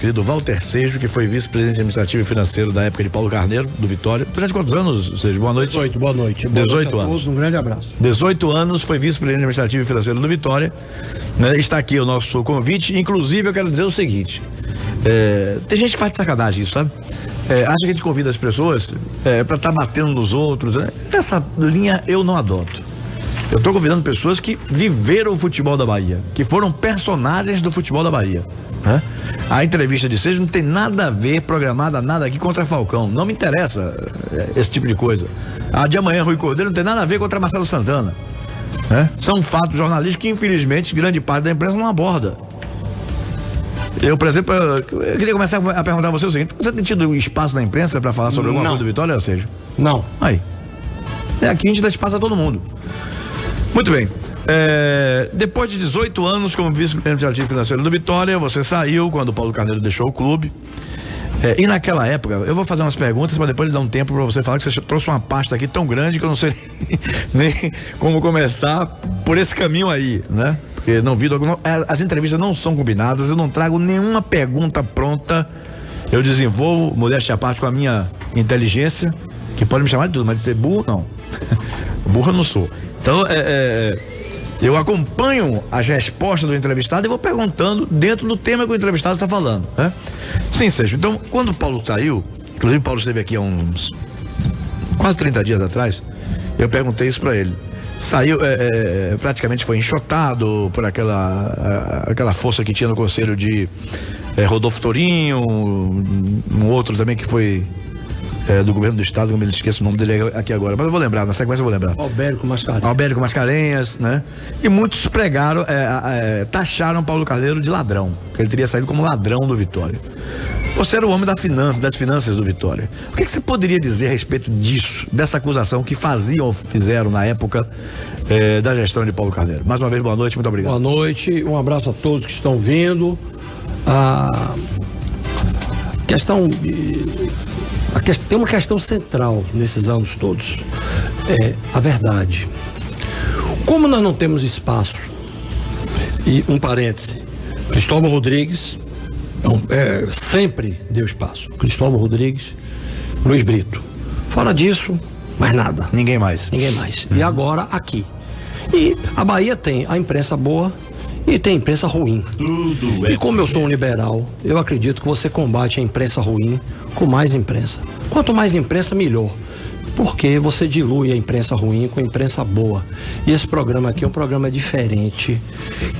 Querido Walter Sejo, que foi vice-presidente administrativo e financeiro da época de Paulo Carneiro, do Vitória. Durante quantos anos, Sejo? Boa noite. 18, boa noite. 18 anos. Um grande abraço. 18 anos, foi vice-presidente administrativo e financeiro do Vitória. Né? Está aqui o nosso convite. Inclusive, eu quero dizer o seguinte: tem gente que faz de sacanagem isso, sabe? Acha que a gente convida as pessoas para estar batendo nos outros. Né? Essa linha eu não adoto. Eu estou convidando pessoas que viveram o futebol da Bahia, que foram personagens do futebol da Bahia. Né? A entrevista de Sejo não tem nada a ver, programada nada aqui contra Falcão. Não me interessa esse tipo de coisa. A de amanhã, Rui Cordeiro, não tem nada a ver contra Marcelo Santana. Né? São fatos jornalísticos que, infelizmente, grande parte da imprensa não aborda. Eu, por exemplo, eu queria começar a perguntar a você o seguinte: você tem tido espaço na imprensa para falar sobre alguma coisa do Vitória, ou seja? Não. Aí. Aqui a gente dá espaço a todo mundo. Muito bem. Depois de 18 anos como vice-presidente financeiro do Vitória, você saiu quando o Paulo Carneiro deixou o clube. E naquela época, eu vou fazer umas perguntas para depois dar um tempo para você falar, que você trouxe uma pasta aqui tão grande que eu não sei nem como começar por esse caminho aí, né? Porque as entrevistas não são combinadas, eu não trago nenhuma pergunta pronta. Eu desenvolvo, modéstia à parte, com a minha inteligência, que pode me chamar de tudo, mas de ser burro, não. Burro eu não sou. Então, eu acompanho as respostas do entrevistado e vou perguntando dentro do tema que o entrevistado está falando, né? Sim, Sérgio. Então, quando o Paulo saiu, inclusive o Paulo esteve aqui há uns quase 30 dias atrás, eu perguntei isso para ele. Saiu, praticamente foi enxotado por aquela força que tinha no conselho de Rodolfo Torinho, um outro também que foi do governo do estado, como eu esqueço o nome dele aqui agora, mas eu vou lembrar, na sequência eu vou lembrar. Albérico Mascarenhas, né? E muitos pregaram, taxaram Paulo Carneiro de ladrão, que ele teria saído como ladrão do Vitória. Você era o homem das finanças do Vitória. O que você poderia dizer a respeito disso, dessa acusação que faziam ou fizeram na época da gestão de Paulo Carneiro? Mais uma vez, boa noite, muito obrigado. Boa noite, um abraço a todos que estão vindo. Tem uma questão central nesses anos todos, a verdade. Como nós não temos espaço, e um parêntese, Cristóvão Rodrigues sempre deu espaço. Cristóvão Rodrigues, Luiz Brito. Fora disso, mais nada. Ninguém mais. E agora aqui. E a Bahia tem a imprensa boa e tem a imprensa ruim. E como eu sou um liberal, eu acredito que você combate a imprensa ruim com mais imprensa. Quanto mais imprensa, melhor. Porque você dilui a imprensa ruim com a imprensa boa. E esse programa aqui é um programa diferente,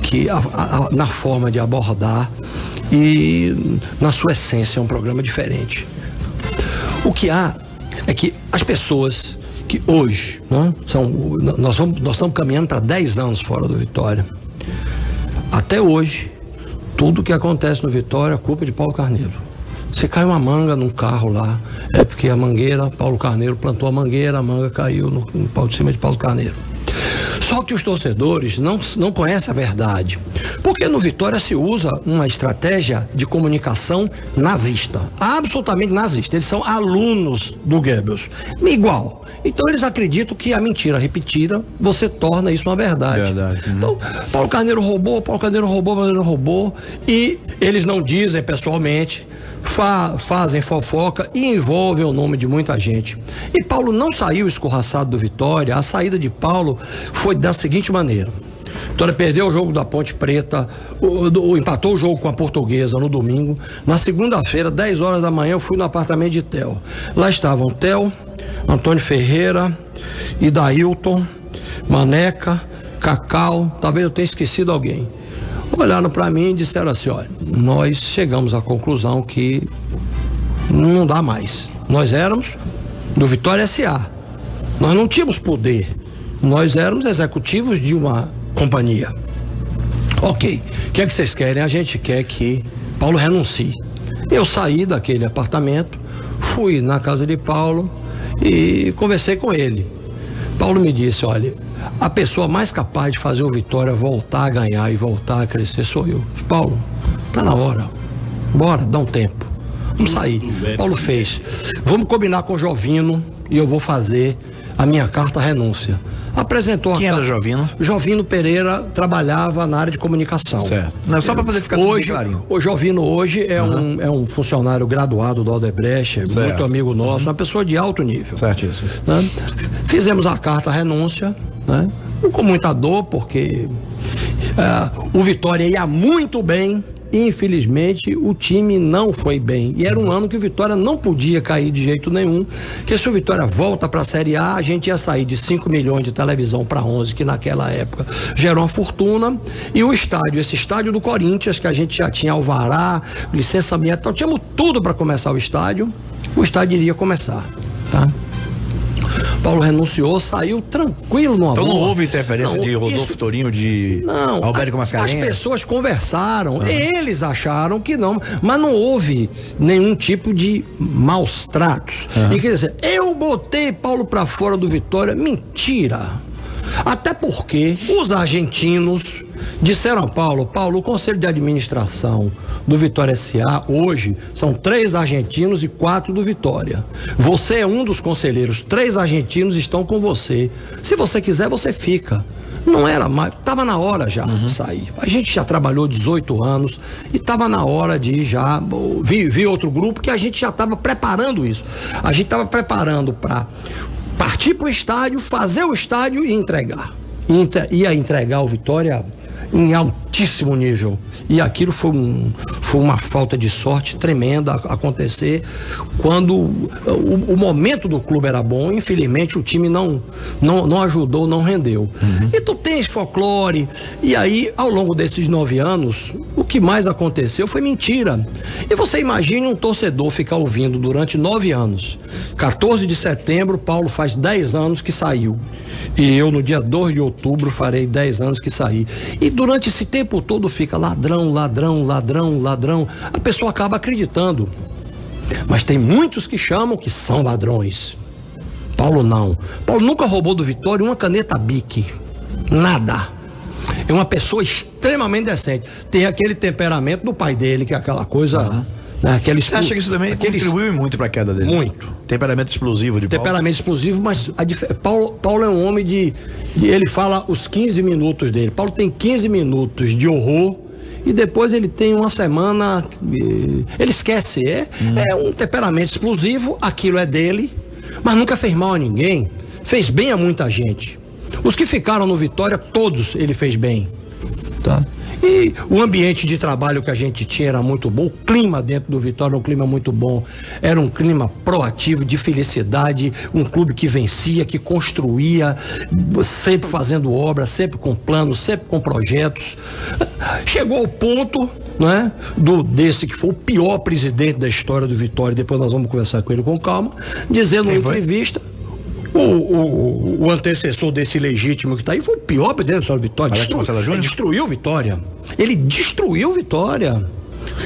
que na forma de abordar e na sua essência é um programa diferente. O que há é que as pessoas que hoje, né, nós estamos caminhando para 10 anos fora do Vitória. Até hoje, tudo que acontece no Vitória é culpa de Paulo Carneiro. Se cai uma manga num carro lá, é porque a mangueira, Paulo Carneiro plantou a mangueira, a manga caiu no pau de cima de Paulo Carneiro. Só que os torcedores não conhecem a verdade. Porque no Vitória se usa uma estratégia de comunicação nazista. Absolutamente nazista. Eles são alunos do Goebbels. Igual. Então eles acreditam que a mentira repetida, você torna isso uma verdade. Então, Paulo Carneiro roubou. E eles não dizem pessoalmente, fazem fofoca e envolvem o nome de muita gente. E Paulo não saiu escorraçado do Vitória. A saída de Paulo foi da seguinte maneira: Vitória perdeu o jogo da Ponte Preta, empatou o jogo com a Portuguesa no domingo. Na segunda-feira, 10 horas da manhã, eu fui no apartamento de Theo. Lá estavam Theo, Antônio Ferreira, Idailton, Maneca, Cacau, talvez eu tenha esquecido alguém. Olharam para mim e disseram assim: olha, nós chegamos à conclusão que não dá mais. Nós éramos do Vitória S.A. Nós não tínhamos poder. Nós éramos executivos de uma companhia. Ok, o que é que vocês querem? A gente quer que Paulo renuncie. Eu saí daquele apartamento, fui na casa de Paulo e conversei com ele. Paulo me disse: olha, a pessoa mais capaz de fazer o Vitória voltar a ganhar e voltar a crescer sou eu. Paulo, tá na hora. Bora, dá um tempo. Vamos sair. Paulo fez. Vamos combinar com o Jovino e eu vou fazer a minha carta renúncia. apresentou. Quem era Jovino? Jovino Pereira trabalhava na área de comunicação. Certo. Não é só para poder ficar hoje, clarinho. O Jovino hoje é um funcionário graduado do Odebrecht, muito amigo nosso, uma pessoa de alto nível. Certíssimo. Né? Fizemos a carta renúncia, né? Com muita dor, porque o Vitória ia muito bem. Infelizmente, o time não foi bem. E era um ano que o Vitória não podia cair de jeito nenhum. Porque se o Vitória volta para a Série A, a gente ia sair de 5 milhões de televisão para 11, que naquela época gerou uma fortuna. E o estádio, esse estádio do Corinthians, que a gente já tinha alvará, licença ambiental, tínhamos tudo para começar o estádio iria começar, tá? Paulo renunciou, saiu tranquilo numa boa. Então não houve interferência de Rodolfo Torinho, de Albérico Mascarenhas? As pessoas conversaram, eles acharam que não, mas não houve nenhum tipo de maus tratos. E quer dizer, eu botei Paulo pra fora do Vitória, mentira. Até porque os argentinos disseram a Paulo, o conselho de administração do Vitória S.A. hoje são 3 argentinos e 4 do Vitória. Você é um dos conselheiros, 3 argentinos estão com você. Se você quiser, você fica. Não era mais, estava na hora já de sair. A gente já trabalhou 18 anos e estava na hora de já vir outro grupo, que a gente já estava preparando isso. A gente estava preparando para partir para o estádio, fazer o estádio e entregar. Ia entregar o Vitória em altíssimo nível. E aquilo foi uma falta de sorte tremenda acontecer quando o momento do clube era bom. Infelizmente o time não ajudou, não rendeu. E tu tens folclore. E aí, ao longo desses 9 anos, o que mais aconteceu foi mentira. E você imagine um torcedor ficar ouvindo durante 9 anos. 14 de setembro, Paulo faz 10 anos que saiu. E eu, no dia 2 de outubro, farei 10 anos que saí. E durante esse tempo todo fica ladrão, ladrão, ladrão, ladrão. A pessoa acaba acreditando. Mas tem muitos que chamam que são ladrões. Paulo não. Paulo nunca roubou do Vitória uma caneta Bic. Nada. É uma pessoa extremamente decente. Tem aquele temperamento do pai dele, que é aquela coisa... Você acha que isso também contribuiu muito para a queda dele? Muito. Temperamento explosivo de Paulo? Temperamento explosivo, mas Paulo é um homem ele fala os 15 minutos dele. Paulo tem 15 minutos de horror e depois ele tem uma semana, ele esquece. É um temperamento explosivo, aquilo é dele, mas nunca fez mal a ninguém, fez bem a muita gente. Os que ficaram no Vitória, todos ele fez bem, tá? E o ambiente de trabalho que a gente tinha era muito bom, o clima dentro do Vitória era um clima muito bom, era um clima proativo, de felicidade, um clube que vencia, que construía, sempre fazendo obra, sempre com planos, sempre com projetos. Chegou ao ponto, né, desse que foi o pior presidente da história do Vitória, depois nós vamos conversar com ele com calma, dizendo numa entrevista... O antecessor desse legítimo que está aí foi o pior presidente da história do Vitória. Ele destruiu Vitória. Ele destruiu Vitória.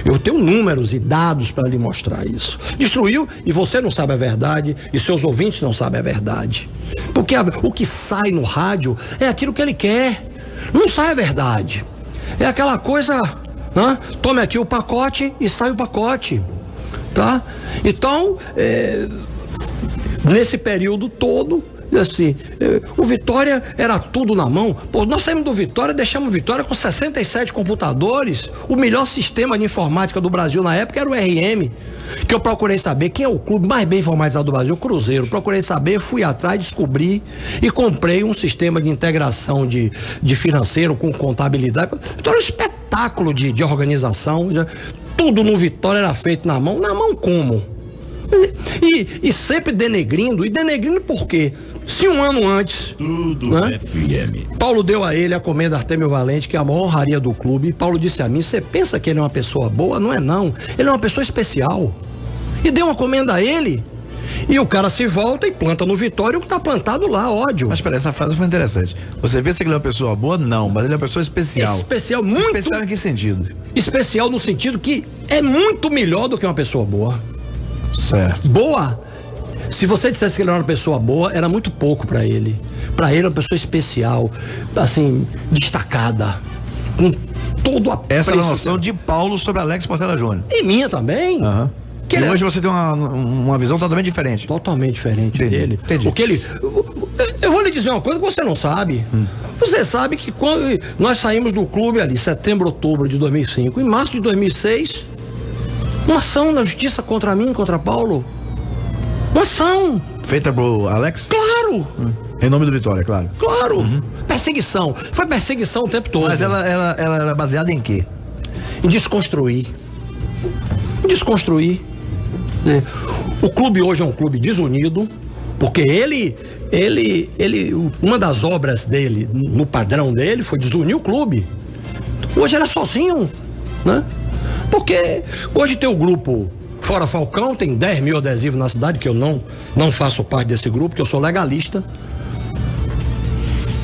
Eu tenho números e dados para lhe mostrar isso. Destruiu e você não sabe a verdade e seus ouvintes não sabem a verdade. Porque o que sai no rádio é aquilo que ele quer. Não sai a verdade. É aquela coisa, né? Tome aqui o pacote e sai o pacote. Tá? Então, nesse período todo, assim, o Vitória era tudo na mão. Pô, nós saímos do Vitória, deixamos o Vitória com 67 computadores. O melhor sistema de informática do Brasil na época era o RM, que eu procurei saber quem é o clube mais bem informatizado do Brasil, o Cruzeiro. Procurei saber, fui atrás, descobri e comprei um sistema de integração de financeiro com contabilidade. Vitória era um espetáculo de organização. Tudo no Vitória era feito na mão. Na mão como? E sempre denegrindo. E denegrindo por quê? Se um ano antes, né, Paulo deu a ele a comenda Artêmio Valente, que é a maior honraria do clube, e Paulo disse a mim: você pensa que ele é uma pessoa boa? Não é não. Ele é uma pessoa especial. E deu uma comenda a ele. E o cara se volta e planta no Vitória o que está plantado lá, ódio. Mas peraí, essa frase foi interessante. Você pensa que ele é uma pessoa boa? Não, mas ele é uma pessoa especial. Especial, muito. Especial em que sentido? Especial no sentido que é muito melhor do que uma pessoa boa. Certo. Boa. Se você dissesse que ele era uma pessoa boa, era muito pouco para ele. Para ele, uma pessoa especial, assim, destacada, com todo a essa é a noção de Paulo sobre Alex Portela Júnior. E minha também. E hoje você tem uma visão totalmente diferente. Totalmente diferente dele. Entendi. Eu vou lhe dizer uma coisa que você não sabe. Você sabe que quando nós saímos do clube ali, setembro, outubro de 2005, em março de 2006, uma ação na justiça contra mim, contra Paulo. Uma ação. Feita pro Alex? Claro. Em nome do Vitória, claro. Claro. Perseguição. Foi perseguição o tempo todo. Mas ela era baseada em quê? Em desconstruir. O clube hoje é um clube desunido, porque uma das obras dele, no padrão dele, foi desunir o clube. Hoje ele é sozinho, né? Porque hoje tem o grupo Fora Falcão, tem 10 mil adesivos na cidade, que eu não faço parte desse grupo, que eu sou legalista.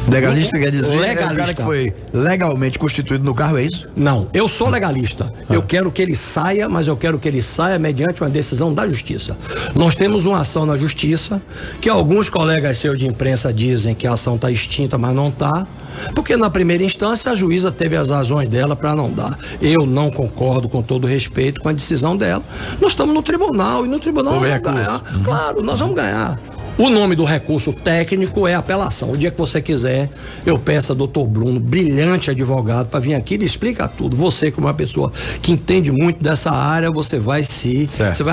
Legalista quer dizer legalista. É o cara que foi legalmente constituído no cargo, é isso? Não, eu sou legalista. Eu quero que ele saia, mas eu quero que ele saia mediante uma decisão da justiça. Nós temos uma ação na justiça, que alguns colegas seus de imprensa dizem que a ação está extinta, mas não está, porque na primeira instância a juíza teve as razões dela para não dar. Eu não concordo, com todo respeito, com a decisão dela. Nós estamos no tribunal, e no tribunal nós vamos ganhar. Claro, nós vamos ganhar. O nome do recurso técnico é apelação. O dia que você quiser, eu peço a doutor Bruno, brilhante advogado, para vir aqui e lhe explicar tudo. Você, como uma pessoa que entende muito dessa área, você vai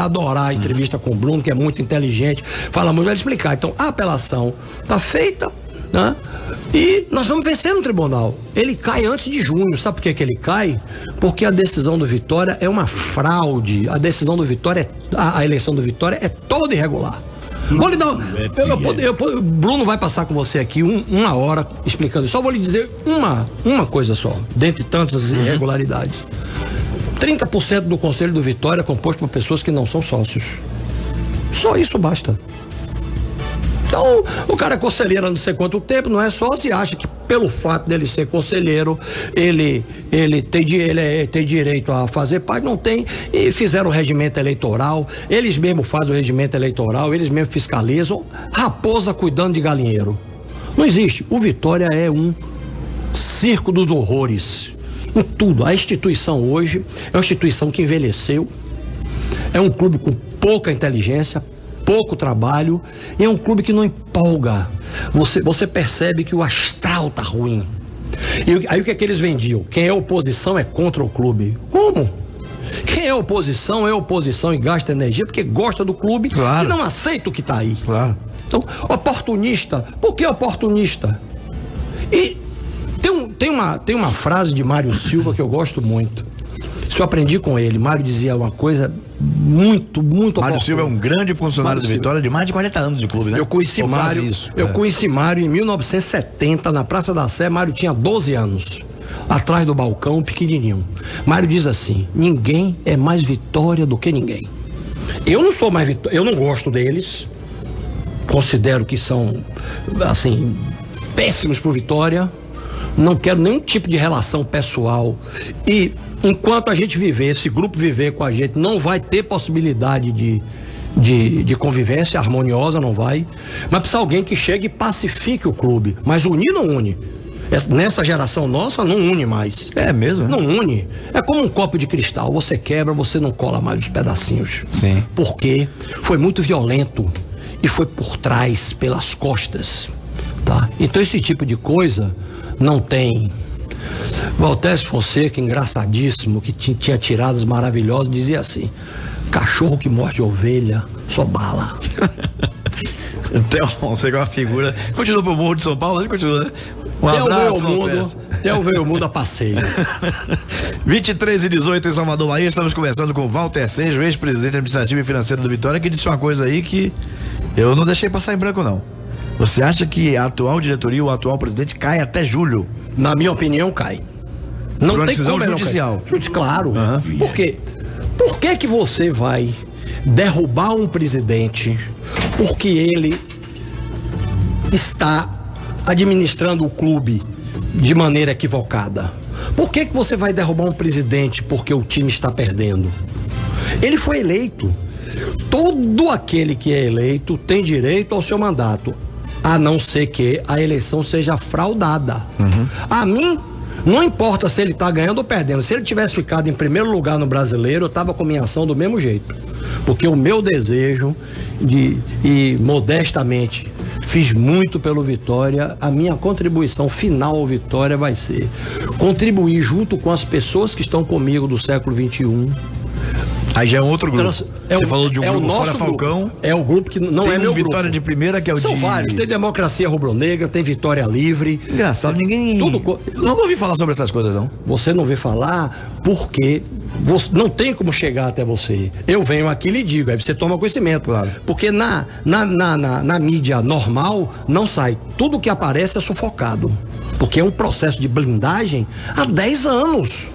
adorar a entrevista com o Bruno, que é muito inteligente, fala muito, vai explicar. Então, a apelação está feita, né? E nós vamos vencer no tribunal. Ele cai antes de junho. Sabe por que ele cai? Porque a decisão do Vitória é uma fraude. A decisão do Vitória, a eleição do Vitória é toda irregular. Vou lhe dar. Bruno vai passar com você aqui uma hora explicando. Só vou lhe dizer uma coisa só, dentre tantas irregularidades. 30% do Conselho do Vitória é composto por pessoas que não são sócios. Só isso basta. Então, o cara é conselheiro há não sei quanto tempo, não é sócio, e acha que pelo fato dele ser conselheiro, ele tem direito a fazer parte, não tem, e fizeram o regimento eleitoral, eles mesmos fazem o regimento eleitoral, eles mesmos fiscalizam, raposa cuidando de galinheiro. Não existe. O Vitória é um circo dos horrores, em tudo. A instituição hoje é uma instituição que envelheceu, é um clube com pouca inteligência, pouco trabalho, e é um clube que não empolga. Você percebe que o astral tá ruim. E aí o que é que eles vendiam? Quem é oposição é contra o clube. Como? Quem é oposição e gasta energia porque gosta do clube, claro, e não aceita o que tá aí. Claro. Então, oportunista. Por que oportunista? E tem uma frase de Mário Silva que eu gosto muito. Isso eu aprendi com ele. Mário dizia uma coisa muito Mário Silva é um grande funcionário do Vitória de mais de 40 anos de clube, né? Eu conheci Mário em 1970 na Praça da Sé. Mário tinha 12 anos, atrás do balcão, pequenininho. Mário diz assim: ninguém é mais Vitória do que ninguém. Eu não sou mais Vitória, eu não gosto deles, considero que são assim péssimos pro Vitória, não quero nenhum tipo de relação pessoal, e enquanto a gente viver, esse grupo viver com a gente, não vai ter possibilidade de convivência harmoniosa, não vai. Mas precisa alguém que chegue e pacifique o clube. Mas unir não une. Nessa geração nossa, não une mais. É mesmo? Não une. É como um copo de cristal. Você quebra, você não cola mais os pedacinhos. Sim. Porque foi muito violento e foi por trás, pelas costas. Tá? Então esse tipo de coisa não tem. Valtésio Fonseca, engraçadíssimo, que tinha tiradas maravilhosas, dizia assim: cachorro que morde ovelha, só bala. Theo Fonseca é uma figura. Continua pro Morro de São Paulo, ele continua, né? Um abraço, Theo veio o mundo a passeio. 23h18 em Salvador, Bahia. Estamos conversando com Walter Seixas, ex-presidente administrativo e financeiro do Vitória, que disse uma coisa aí que eu não deixei passar em branco, não. Você acha que a atual diretoria, o atual presidente, cai até julho? Na minha opinião, cai. Não tem decisão como judicial. Claro. Por quê? Por que você vai derrubar um presidente porque ele está administrando o clube de maneira equivocada? Por que você vai derrubar um presidente porque o time está perdendo? Ele foi eleito. Todo aquele que é eleito tem direito ao seu mandato, a não ser que a eleição seja fraudada. A mim, não importa se ele está ganhando ou perdendo. Se ele tivesse ficado em primeiro lugar no Brasileiro, eu estava com minha ação do mesmo jeito. Porque o meu desejo e modestamente fiz muito pelo Vitória, a minha contribuição final ao Vitória vai ser contribuir junto com as pessoas que estão comigo do século XXI. Aí já é um outro grupo. Você falou de um grupo fora Falcão. Grupo. É o grupo que não é meu Vitória grupo. de primeira, que é o São vários. Tem Democracia Rubro-Negra, tem Vitória Livre. Engraçado, ninguém... Eu nunca ouvi falar sobre essas coisas, não. Você não vê falar porque não tem como chegar até você. Eu venho aqui e lhe digo, aí você toma conhecimento. Claro. Porque na mídia normal não sai. Tudo que aparece é sufocado. Porque é um processo de blindagem há 10 anos.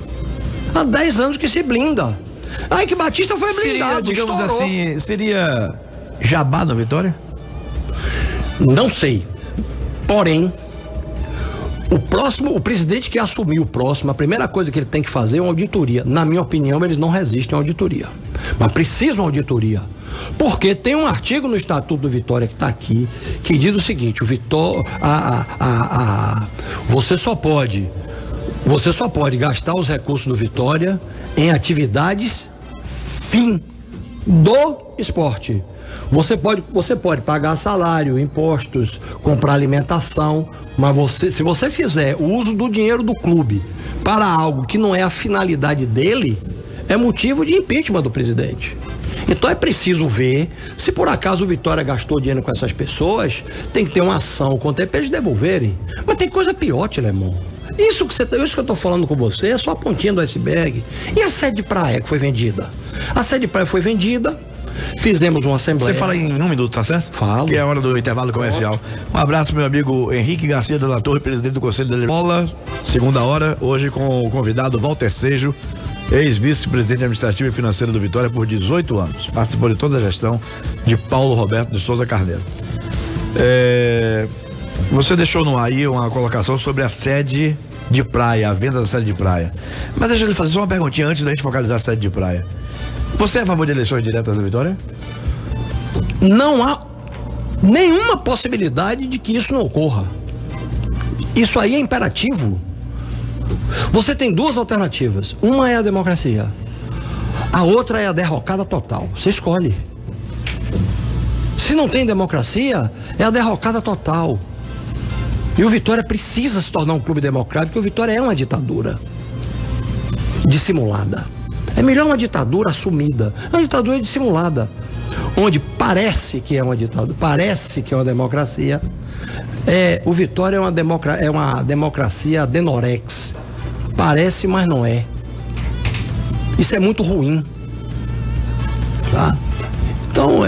Há 10 anos que se blinda. Aí que Batista foi blindado, digamos estourou. assim, seria jabá na Vitória? Não sei. Porém, o presidente que assumir o próximo, a primeira coisa que ele tem que fazer é uma auditoria. Na minha opinião, eles não resistem à auditoria. Mas precisam de auditoria. Porque tem um artigo no Estatuto do Vitória que está aqui, que diz o seguinte: o você só pode gastar os recursos do Vitória em atividades fim do esporte. Você pode pagar salário, impostos, comprar alimentação, mas se você fizer o uso do dinheiro do clube para algo que não é a finalidade dele, é motivo de impeachment do presidente. Então é preciso ver se por acaso o Vitória gastou dinheiro com essas pessoas, tem que ter uma ação contra eles para eles devolverem. Mas tem coisa pior, Tilemon. Isso que eu tô falando com você é só a pontinha do iceberg. E a sede de praia que foi vendida? A sede de praia foi vendida, fizemos uma assembleia. Você fala em um minuto, tá certo? Falo. Que é a hora do intervalo comercial. Um abraço, meu amigo Henrique Garcia de la Torre, presidente do Conselho da Bola. Segunda hora, hoje com o convidado Walter Sejo, ex-vice-presidente administrativo e financeiro do Vitória por 18 anos. Participou de toda a gestão de Paulo Roberto de Souza Carneiro. Você deixou no ar aí uma colocação sobre a sede de praia, a venda da sede de praia. Mas deixa eu fazer só uma perguntinha antes da gente focalizar a sede de praia. Você é a favor de eleições diretas no Vitória? Não há nenhuma possibilidade de que isso não ocorra. Isso aí é imperativo. Você tem duas alternativas. Uma é a democracia. A outra é a derrocada total. Você escolhe. Se não tem democracia, é a derrocada total. E o Vitória precisa se tornar um clube democrático, porque o Vitória é uma ditadura dissimulada. É melhor uma ditadura assumida. É uma ditadura dissimulada, onde parece que é uma ditadura, parece que é uma democracia. O Vitória é uma democracia adenorex. Parece, mas não é. Isso é muito ruim. Tá? Então,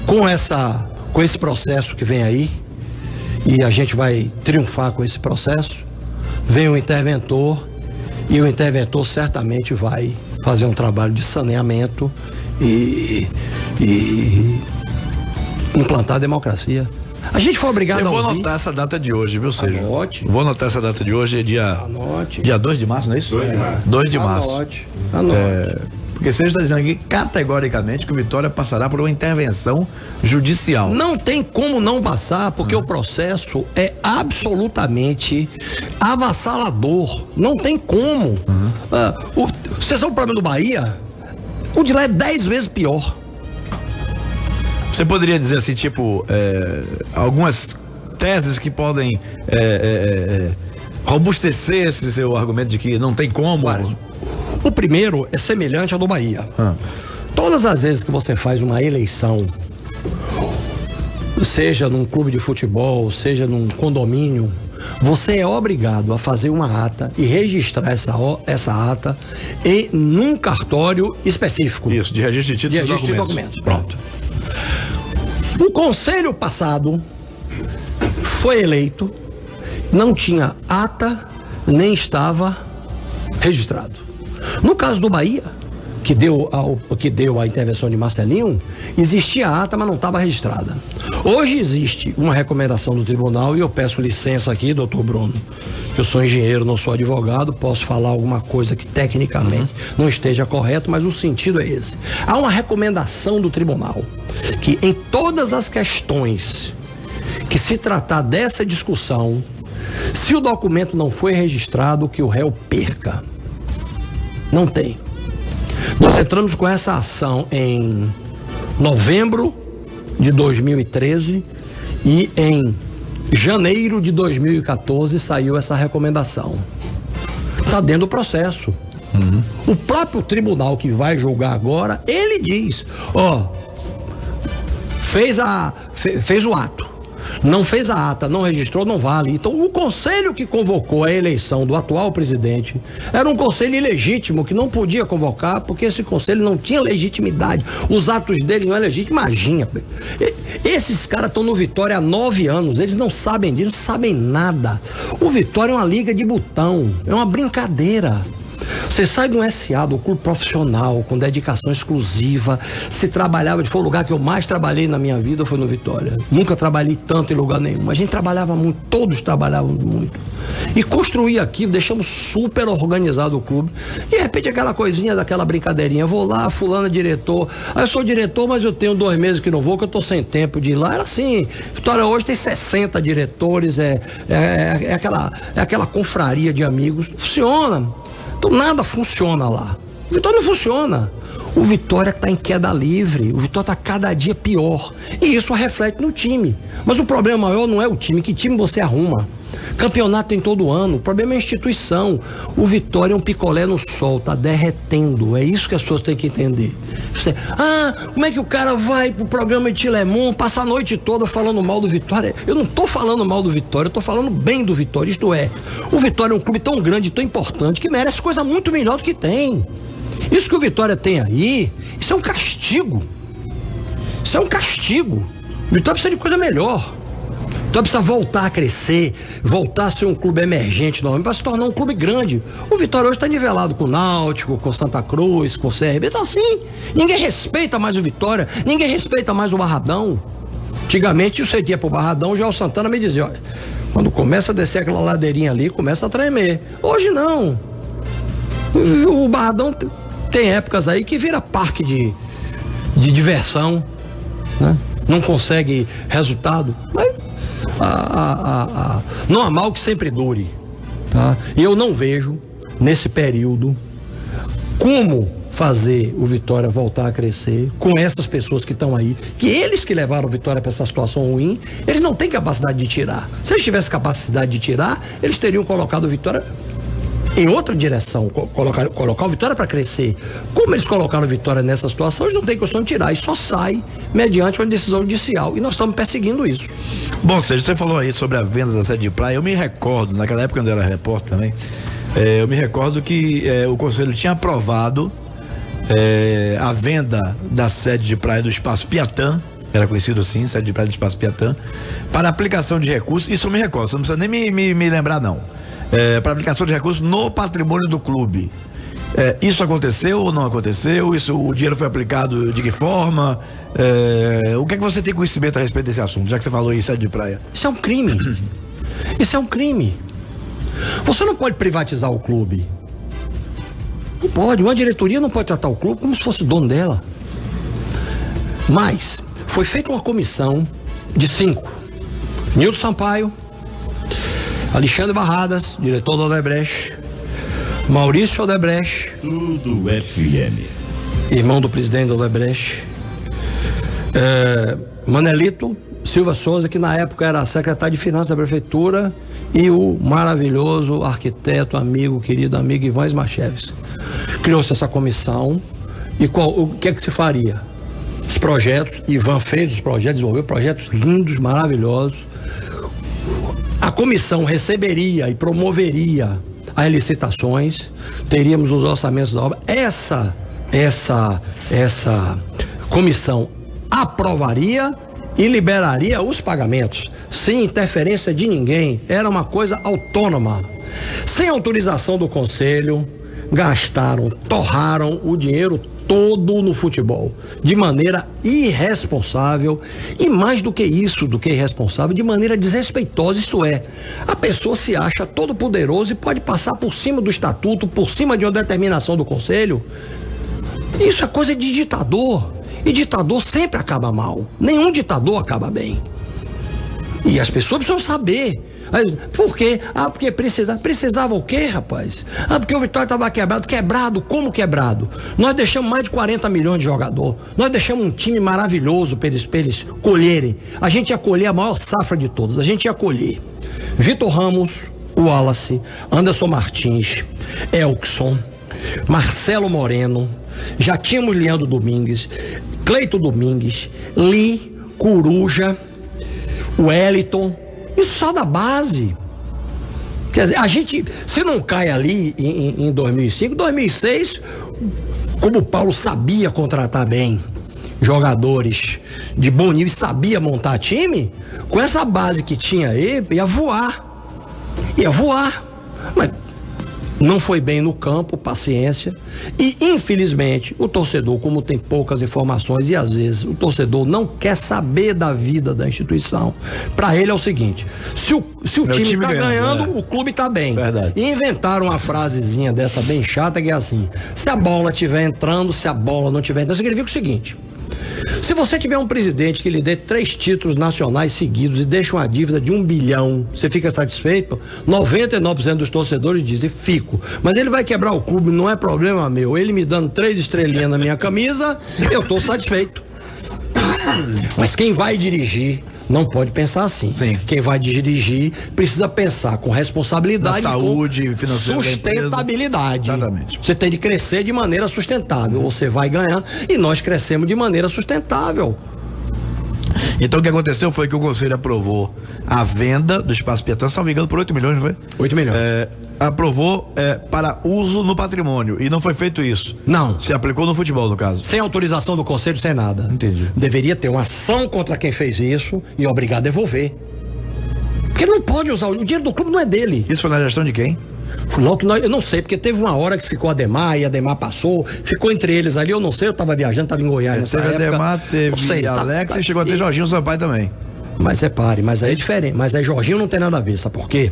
com esse processo que vem aí, e a gente vai triunfar com esse processo, vem o interventor, e o interventor certamente vai fazer um trabalho de saneamento e implantar a democracia. A gente foi obrigado a ouvir. Eu vou anotar essa data de hoje, viu, Seja? Anote. Vou anotar essa data de hoje, Anote. Dia 2 de março, não é isso? 2 de março. 2 de março. Anote. Porque você está dizendo aqui categoricamente que o Vitória passará por uma intervenção judicial. Não tem como não passar, porque o processo é absolutamente avassalador. Não tem como. Vocês são o problema do Bahia? O de lá é 10 vezes pior. Você poderia dizer assim, tipo, algumas teses que podem robustecer esse seu argumento de que não tem como? Vários. O primeiro é semelhante ao do Bahia. Todas as vezes que você faz uma eleição, seja num clube de futebol, seja num condomínio, você é obrigado a fazer uma ata e registrar essa ata num cartório específico. Isso, de registro de títulos e documentos. Pronto. O conselho passado foi eleito, não tinha ata, nem estava registrado. No caso do Bahia, que deu a intervenção de Marcelinho, existia a ata, mas não estava registrada. Hoje existe uma recomendação do tribunal, e eu peço licença aqui, doutor Bruno, que eu sou engenheiro, não sou advogado, posso falar alguma coisa que tecnicamente não esteja correto, mas o sentido é esse. Há uma recomendação do tribunal que em todas as questões que se tratar dessa discussão, se o documento não foi registrado, que o réu perca. Não tem. Nós entramos com essa ação em novembro de 2013 e em janeiro de 2014 saiu essa recomendação. Está dentro do processo. O próprio tribunal que vai julgar agora, ele diz, fez o ato, não fez a ata, não registrou, não vale. Então o conselho que convocou a eleição do atual presidente era um conselho ilegítimo, que não podia convocar, porque esse conselho não tinha legitimidade, os atos dele não eram legítimos. Imagina, esses caras estão no Vitória há 9 anos, eles não sabem disso, não sabem nada. O Vitória é uma liga de botão, é uma brincadeira. Você sai de um SA, do clube profissional, com dedicação exclusiva. Se trabalhava, foi o lugar que eu mais trabalhei na minha vida, foi no Vitória. Nunca trabalhei tanto em lugar nenhum. A gente trabalhava muito, todos trabalhavam muito. E construir aquilo, deixamos super organizado o clube. E de repente aquela coisinha, daquela brincadeirinha, vou lá, fulano é diretor. Eu sou diretor, mas eu tenho 2 meses que não vou, que eu tô sem tempo de ir lá. Era assim, Vitória hoje tem 60 diretores, é aquela confraria de amigos. Funciona. Então nada funciona lá. O Vitória não funciona. O Vitória está em queda livre. O Vitória está cada dia pior. E isso reflete no time. Mas o problema maior não é o time. Que time você arruma? Campeonato tem todo ano. O problema é a instituição. O Vitória é um picolé no sol. Está derretendo. É isso que as pessoas têm que entender. Você, como é que o cara vai pro programa de Tilemon, passa a noite toda falando mal do Vitória? Eu não tô falando mal do Vitória, eu tô falando bem do Vitória. Isto é, o Vitória é um clube tão grande, tão importante, que merece coisa muito melhor do que tem. Isso que o Vitória tem aí, isso é um castigo. Isso é um castigo. O Vitória precisa de coisa melhor. Então precisa voltar a crescer, voltar a ser um clube emergente novamente, para se tornar um clube grande. O Vitória hoje está nivelado com o Náutico, com Santa Cruz, com o CRB, está assim. Ninguém respeita mais o Vitória, ninguém respeita mais o Barradão. Antigamente você ia pro Barradão, já o Santana me dizia, olha, quando começa a descer aquela ladeirinha ali, começa a tremer. Hoje não. O Barradão tem épocas aí que vira parque de diversão, né? Não consegue resultado, mas não há mal que sempre dure, tá? E eu não vejo nesse período como fazer o Vitória voltar a crescer com essas pessoas que estão aí, que eles que levaram o Vitória para essa situação ruim, eles não têm capacidade de tirar. Se eles tivessem capacidade de tirar, eles teriam colocado o Vitória em outra direção, colocar o Vitória para crescer. Como eles colocaram o Vitória nessa situação, eles não têm questão de tirar, e só sai mediante uma decisão judicial, e nós estamos perseguindo isso. Bom, Sérgio, você falou aí sobre a venda da sede de praia. Eu me recordo, naquela época quando eu era repórter também, eu me recordo que o Conselho tinha aprovado a venda da sede de praia do Espaço Piatã, era conhecido assim, sede de praia do Espaço Piatã, para aplicação de recursos. Isso eu me recordo, você não precisa nem me lembrar não. Para aplicação de recursos no patrimônio do clube. Isso aconteceu ou não aconteceu? O dinheiro foi aplicado de que forma? O que é que você tem conhecimento a respeito desse assunto, já que você falou aí, sede de praia? Isso é um crime. Isso é um crime. Você não pode privatizar o clube. Não pode. Uma diretoria não pode tratar o clube como se fosse dono dela. Mas foi feita uma comissão de 5. Nilton Sampaio, Alexandre Barradas, diretor do Odebrecht, Maurício Odebrecht, tudo FM, irmão do presidente do Odebrecht, Manelito Silva Souza, que na época era secretário de Finanças da Prefeitura, e o maravilhoso arquiteto, amigo, querido amigo Ivan Smacheves. Criou-se essa comissão, e o que é que se faria? Os projetos, Ivan fez os projetos, desenvolveu projetos lindos, maravilhosos. A comissão receberia e promoveria as licitações, teríamos os orçamentos da obra. Essa comissão aprovaria e liberaria os pagamentos, sem interferência de ninguém. Era uma coisa autônoma. Sem autorização do conselho, gastaram, torraram o dinheiro todo no futebol, de maneira irresponsável, e mais do que isso, do que irresponsável, de maneira desrespeitosa. Isso é, a pessoa se acha todo poderoso e pode passar por cima do estatuto, por cima de uma determinação do conselho. Isso é coisa de ditador, e ditador sempre acaba mal, nenhum ditador acaba bem. E as pessoas precisam saber, Aí, por quê? Porque precisava o quê, rapaz? Porque o Vitória estava quebrado. Quebrado? Como quebrado? Nós deixamos mais de 40 milhões de jogador. Nós deixamos um time maravilhoso para eles colherem. A gente ia colher a maior safra de todas. A gente ia colher Vitor Ramos, Wallace, Anderson Martins, Elkson, Marcelo Moreno, já tínhamos Leandro Domingues, Cleito Domingues, Lee, Coruja, Wellington, isso só da base. Quer dizer, a gente, se não cai ali em 2005, 2006, como o Paulo sabia contratar bem jogadores de bom nível, sabia montar time, com essa base que tinha aí, ia voar. Mas não foi bem no campo, paciência. E, infelizmente, o torcedor, como tem poucas informações, e às vezes o torcedor não quer saber da vida da instituição. Para ele é o seguinte: se o time tá ganhando, o clube tá bem. Verdade. E inventaram uma frasezinha dessa bem chata, que é assim: se a bola estiver entrando, se a bola não estiver entrando, significa o seguinte: se você tiver um presidente que lhe dê 3 títulos nacionais seguidos e deixa uma dívida de 1 bilhão, você fica satisfeito? 99% dos torcedores dizem, fico. Mas ele vai quebrar o clube, não é problema meu. Ele me dando 3 estrelinhas na minha camisa, eu tô satisfeito. Mas quem vai dirigir não pode pensar assim. Sim. Quem vai dirigir precisa pensar com responsabilidade, na saúde financeira, sustentabilidade. Exatamente. Você tem de crescer de maneira sustentável. Você vai ganhar e nós crescemos de maneira sustentável. Então o que aconteceu foi que o Conselho aprovou a venda do Espaço Piatã, salvo engano, por 8 milhões, não foi? 8 milhões. Aprovou para uso no patrimônio. E não foi feito isso. Não. Se aplicou no futebol, no caso. Sem autorização do Conselho, sem nada. Entendi. Deveria ter uma ação contra quem fez isso e obrigar a devolver. Porque ele não pode usar. O dinheiro do clube não é dele. Isso foi na gestão de quem? Logo que eu não sei, porque teve uma hora que ficou Ademar e Ademar passou, ficou entre eles ali, eu não sei, eu tava viajando, tava em Goiás nessa época. Teve Ademar, teve Alex e chegou até Jorginho Sampaio também. Mas mas aí é diferente, mas aí Jorginho não tem nada a ver, sabe por quê?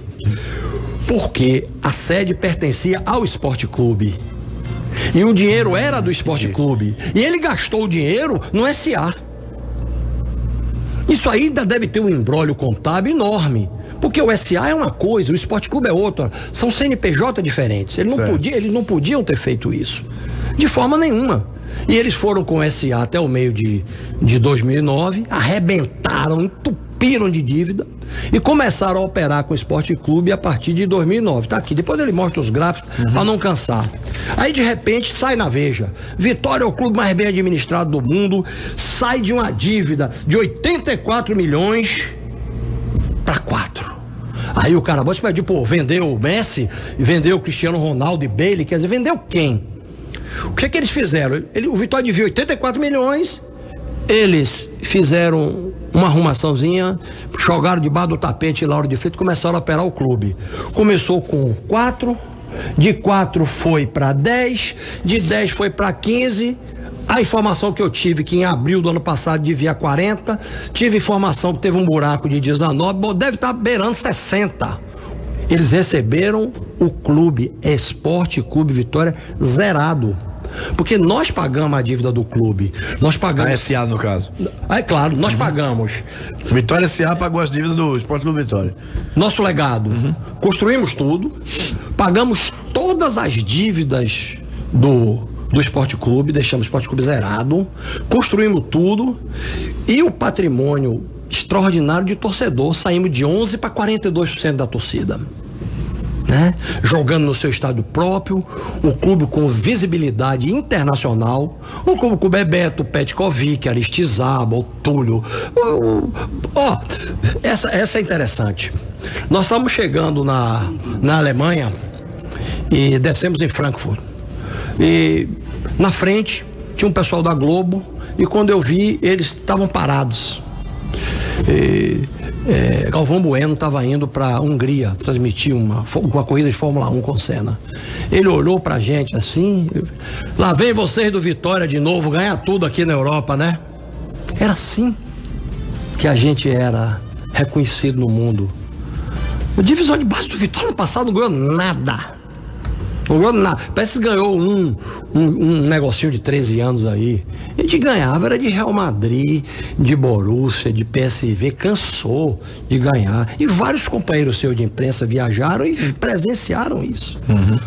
Porque a sede pertencia ao Esporte Clube. E o dinheiro era do Esporte Clube. E ele gastou o dinheiro no SA. Isso aí ainda deve ter um imbróglio contábil enorme. Porque o SA é uma coisa, o Esporte Clube é outra. São CNPJ diferentes. Eles não podiam ter feito isso. De forma nenhuma. E eles foram com o SA até o meio de 2009, arrebentaram, entupiram de dívida e começaram a operar com o Esporte Clube a partir de 2009. Tá aqui, depois ele mostra os gráficos para não cansar. Aí de repente sai na Veja: Vitória é o clube mais bem administrado do mundo, sai de uma dívida de 84 milhões para 4. Aí o cara vai pedir, vendeu o Messi, vendeu o Cristiano Ronaldo e Bailey, quer dizer, vendeu quem? O que é que eles fizeram? O Vitória devia 84 milhões, eles fizeram uma arrumaçãozinha, jogaram debaixo do tapete Lauro de Freitas e começaram a operar o clube. Começou com 4, de 4 foi para 10, de 10 foi para 15. A informação que eu tive que em abril do ano passado devia 40, tive informação que teve um buraco de 19, bom, deve estar beirando 60. Eles receberam o clube, Esporte Clube Vitória, zerado. Porque nós pagamos a dívida do clube. Nós pagamos. A SA, no caso. É claro, nós pagamos. Vitória SA pagou as dívidas do Esporte Clube Vitória. Nosso legado. Construímos tudo, pagamos todas as dívidas do Esporte Clube, deixamos o Esporte Clube zerado, construímos tudo e o patrimônio extraordinário de torcedor, saímos de 11% para 42% da torcida. Né? Jogando no seu estádio próprio, um clube com visibilidade internacional, um clube com Bebeto, Petkovic, Aristizábal, Túlio. Essa é interessante. Nós estávamos chegando na Alemanha e descemos em Frankfurt. E na frente tinha um pessoal da Globo e quando eu vi, eles estavam parados. Galvão Bueno estava indo para a Hungria transmitir uma corrida de Fórmula 1 com Senna. Ele olhou pra gente assim: lá vem vocês do Vitória de novo, ganhar tudo aqui na Europa, né? Era assim que a gente era reconhecido no mundo. O divisor de base do Vitória no passado não ganhou nada. Não ganhou nada. Parece que ganhou um negocinho de 13 anos aí. A gente ganhava, era de Real Madrid, de Borussia, de PSV, cansou de ganhar. E vários companheiros seus de imprensa viajaram e presenciaram isso.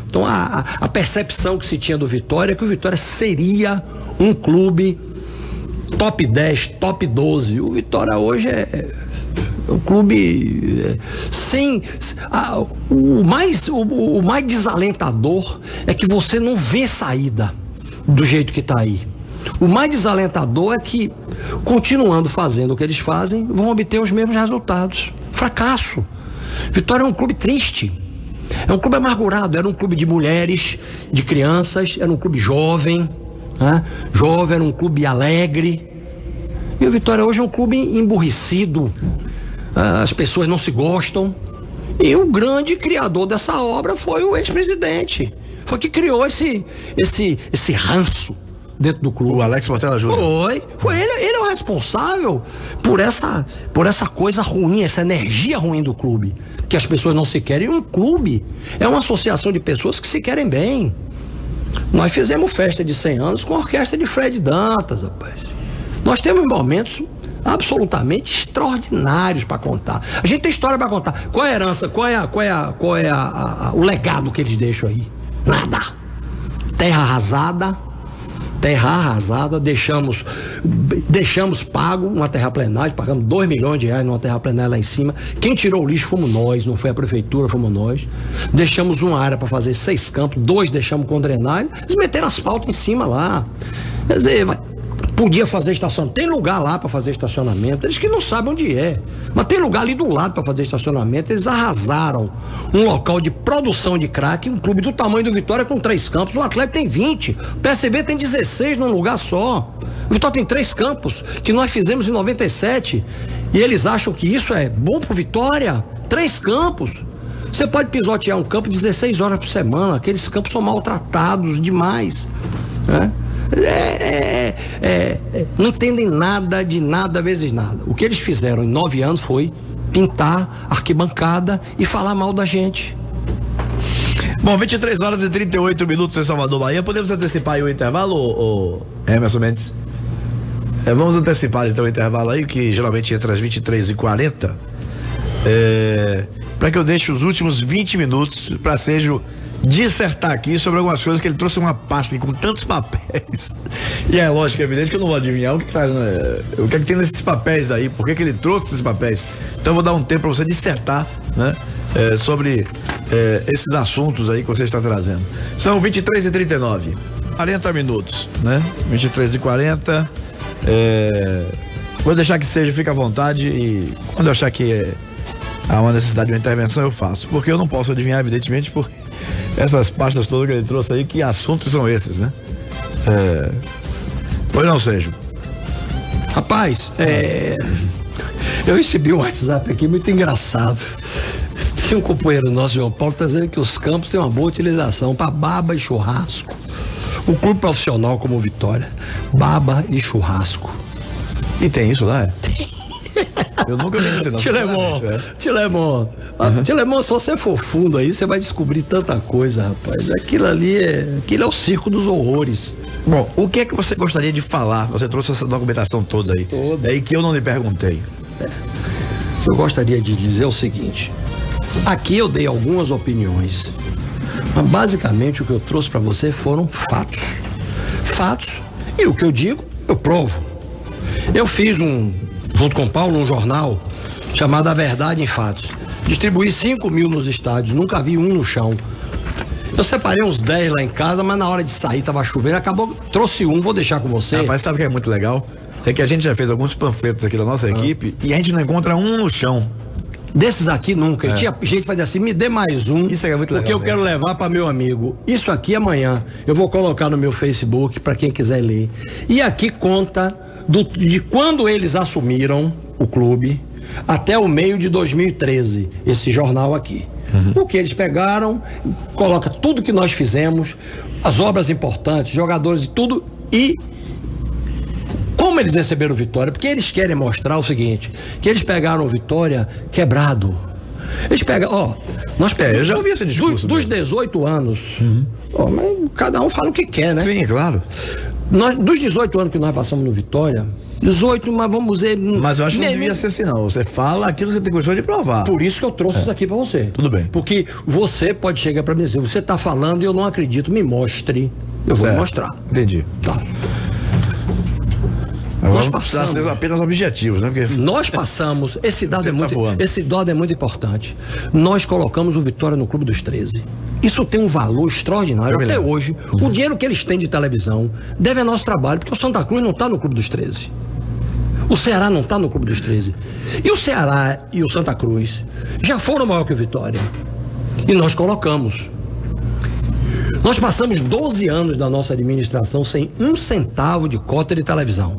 Então a percepção que se tinha do Vitória é que o Vitória seria um clube top 10, top 12. O Vitória hoje é um clube o mais desalentador é que você não vê saída do jeito que está aí. O mais desalentador é que, continuando fazendo o que eles fazem, vão obter os mesmos resultados. Fracasso. Vitória é um clube triste. É um clube amargurado. Era um clube de mulheres, de crianças, era um clube jovem, né? Jovem, era um clube alegre. E o Vitória hoje é um clube emburrecido. As pessoas não se gostam. E o grande criador dessa obra foi o ex-presidente. Foi que criou esse ranço dentro do clube. O Alex Portela Júnior. Foi ele é o responsável por essa coisa ruim, essa energia ruim do clube, que as pessoas não se querem. E um clube é uma associação de pessoas que se querem bem. Nós fizemos festa de 100 anos com a orquestra de Fred Dantas, rapaz. Nós temos momentos absolutamente extraordinários para contar. A gente tem história para contar. Qual é a herança? Qual é o legado que eles deixam aí? Nada. Terra arrasada, deixamos pago uma terraplenagem, pagamos 2 milhões de reais numa terraplenagem lá em cima. Quem tirou o lixo fomos nós, não foi a prefeitura, fomos nós. Deixamos uma área para fazer 6 campos, 2 deixamos com drenagem, eles meteram asfalto em cima lá. Quer dizer, podia fazer estacionamento, tem lugar lá para fazer estacionamento, eles que não sabem onde é, mas tem lugar ali do lado para fazer estacionamento. Eles arrasaram um local de produção de crack, um clube do tamanho do Vitória com 3 campos, o Atlético tem 20, o PSV tem 16 num lugar só, o Vitória tem 3 campos, que nós fizemos em 97, e eles acham que isso é bom pro Vitória. 3 campos, você pode pisotear um campo 16 horas por semana, aqueles campos são maltratados demais, né? Não entendem nada de nada vezes nada. O que eles fizeram em 9 anos foi pintar arquibancada e falar mal da gente. Bom, 23 horas e 38 minutos em Salvador, Bahia. Podemos antecipar aí o intervalo, Emerson Mendes? Vamos antecipar então o intervalo aí, que geralmente entra às 23h40, para que eu deixe os últimos 20 minutos para Sérgio dissertar aqui sobre algumas coisas, que ele trouxe uma pasta aqui com tantos papéis. E é lógico, é evidente que eu não vou adivinhar o que é que tem nesses papéis aí, por que ele trouxe esses papéis. Então eu vou dar um tempo para você dissertar, né, sobre esses assuntos aí que você está trazendo. São 23h39, 40 minutos, né? 23h40. Vou deixar que seja, fica à vontade, e quando eu achar que há uma necessidade de uma intervenção, eu faço, porque eu não posso adivinhar, evidentemente, por essas pastas todas que ele trouxe aí, que assuntos são esses, né? Pois não, Sérgio. Rapaz, eu recebi um WhatsApp aqui muito engraçado. Tem um companheiro nosso, João Paulo, está dizendo que os campos têm uma boa utilização para baba e churrasco. Um clube profissional como o Vitória, baba e churrasco. E tem isso lá? Eu nunca vi isso, não. Tilemon, se você for fundo aí, você vai descobrir tanta coisa, rapaz. Aquilo é o circo dos horrores. Bom, o que é que você gostaria de falar? Você trouxe essa documentação toda aí. Aí que eu não lhe perguntei. Eu gostaria de dizer o seguinte: aqui eu dei algumas opiniões, mas basicamente o que eu trouxe para você foram fatos. Fatos. E o que eu digo, eu provo. Eu fiz junto com o Paulo, um jornal chamado A Verdade em Fatos. Distribuí 5 mil nos estádios, nunca vi um no chão. Eu separei uns 10 lá em casa, mas na hora de sair tava chovendo, acabou, trouxe um, vou deixar com você. Rapaz, sabe o que é muito legal? É que a gente já fez alguns panfletos aqui da nossa equipe e a gente não encontra um no chão. Desses aqui nunca. E tinha gente que fazia assim, me dê mais um. Isso é muito legal. Porque eu quero levar para meu amigo. Isso aqui amanhã eu vou colocar no meu Facebook para quem quiser ler. E aqui conta de quando eles assumiram o clube até o meio de 2013, esse jornal aqui. O que eles pegaram, coloca tudo que nós fizemos, as obras importantes, jogadores e tudo, e como eles receberam o Vitória, porque eles querem mostrar o seguinte, que eles pegaram o Vitória quebrado, Eles pegam, eu já ouvi esse discurso. Dos 18 anos, mas cada um fala o que quer, né? Sim, claro. Dos 18 anos que nós passamos no Vitória, 18, mas vamos dizer... Mas eu acho que não devia ser assim, não. Você fala aquilo que você tem condição de provar. Por isso que eu trouxe isso aqui pra você. Tudo bem. Porque você pode chegar pra mim e dizer, você tá falando e eu não acredito, me mostre. Eu vou mostrar. Entendi. Tá. Nós passamos apenas objetivos, né? Porque nós passamos, esse dado é muito importante. Nós colocamos o Vitória no Clube dos 13. Isso tem um valor extraordinário. Até hoje, o dinheiro que eles têm de televisão deve ao nosso trabalho, porque o Santa Cruz não está no Clube dos 13. O Ceará não está no Clube dos 13. E o Ceará e o Santa Cruz já foram maior que o Vitória. E nós colocamos. Nós passamos 12 anos da nossa administração sem 1 centavo de cota de televisão.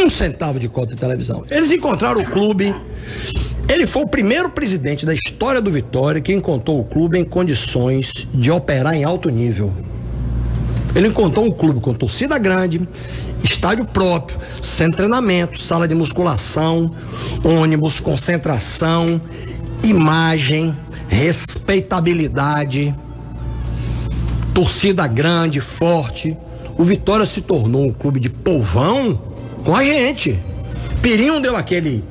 1 centavo de cota de televisão. Eles encontraram o clube. Ele foi o primeiro presidente da história do Vitória que encontrou o clube em condições de operar em alto nível. Ele encontrou um clube com torcida grande, estádio próprio, centro de treinamento, sala de musculação, ônibus, concentração, imagem, respeitabilidade, torcida grande, forte. O Vitória se tornou um clube de povão com a gente. Pirinho deu aquele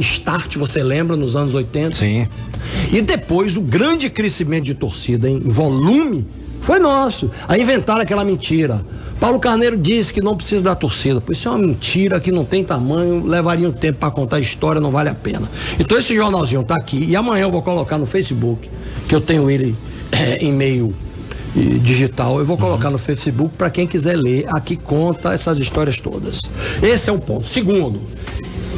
start, você lembra, nos anos 80? Sim. E depois o grande crescimento de torcida em volume foi nosso. Aí inventaram aquela mentira. Paulo Carneiro disse que não precisa da torcida. Pois isso é uma mentira que não tem tamanho, levaria um tempo para contar a história, não vale a pena. Então esse jornalzinho tá aqui e amanhã eu vou colocar no Facebook, que eu tenho ele em meio digital, eu vou colocar no Facebook para quem quiser ler. Aqui conta essas histórias todas. Esse é um ponto. Segundo,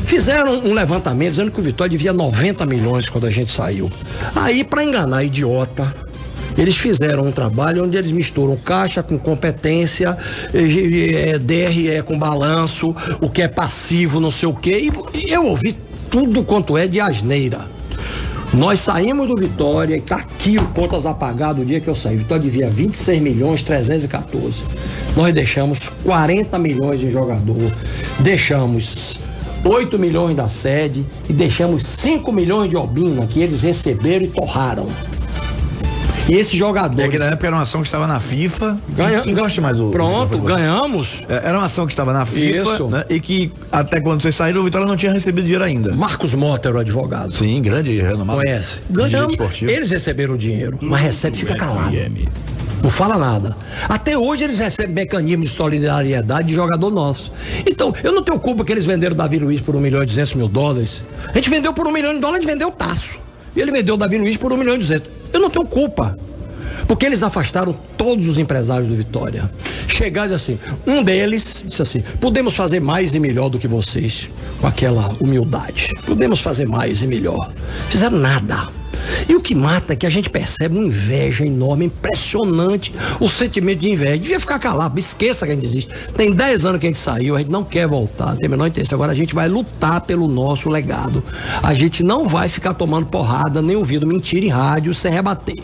fizeram um levantamento dizendo que o Vitória devia 90 milhões quando a gente saiu. Aí, para enganar idiota, eles fizeram um trabalho onde eles misturam caixa com competência, DRE com balanço, o que é passivo, não sei o quê. E eu ouvi tudo quanto é de asneira. Nós saímos do Vitória e tá aqui o contas apagado o dia que eu saí. Vitória devia 26 milhões 314. Nós deixamos 40 milhões de jogador, deixamos 8 milhões da sede e deixamos 5 milhões de Obina que eles receberam e torraram. E esses jogadores... que na época era uma ação que estava na FIFA. Quem gosta mais do... Pronto, ganhamos. Era uma ação que estava na FIFA, né? E que até quando vocês saíram, o Vitória não tinha recebido dinheiro ainda. Marcos Mota era o advogado. Sim, grande renomado. Conhece. Ganhamos. Eles receberam o dinheiro, mas recebe fica calado. Não fala nada. Até hoje eles recebem mecanismo de solidariedade de jogador nosso. Então, eu não tenho culpa que eles venderam o Davi Luiz por $1.200.000. A gente vendeu por $1 milhão, a gente vendeu o Tasso. E ele vendeu o Davi Luiz por $1.200.000. Eu não tenho culpa. Porque eles afastaram todos os empresários do Vitória. Chegaram assim, um deles disse assim: podemos fazer mais e melhor do que vocês. Com aquela humildade. Podemos fazer mais e melhor. Fizeram nada. E o que mata é que a gente percebe uma inveja enorme, impressionante, o sentimento de inveja. Devia ficar calado, esqueça que a gente existe. Tem 10 anos que a gente saiu, a gente não quer voltar, não tem a menor intenção. Agora a gente vai lutar pelo nosso legado. A gente não vai ficar tomando porrada, nem ouvindo mentira em rádio sem rebater.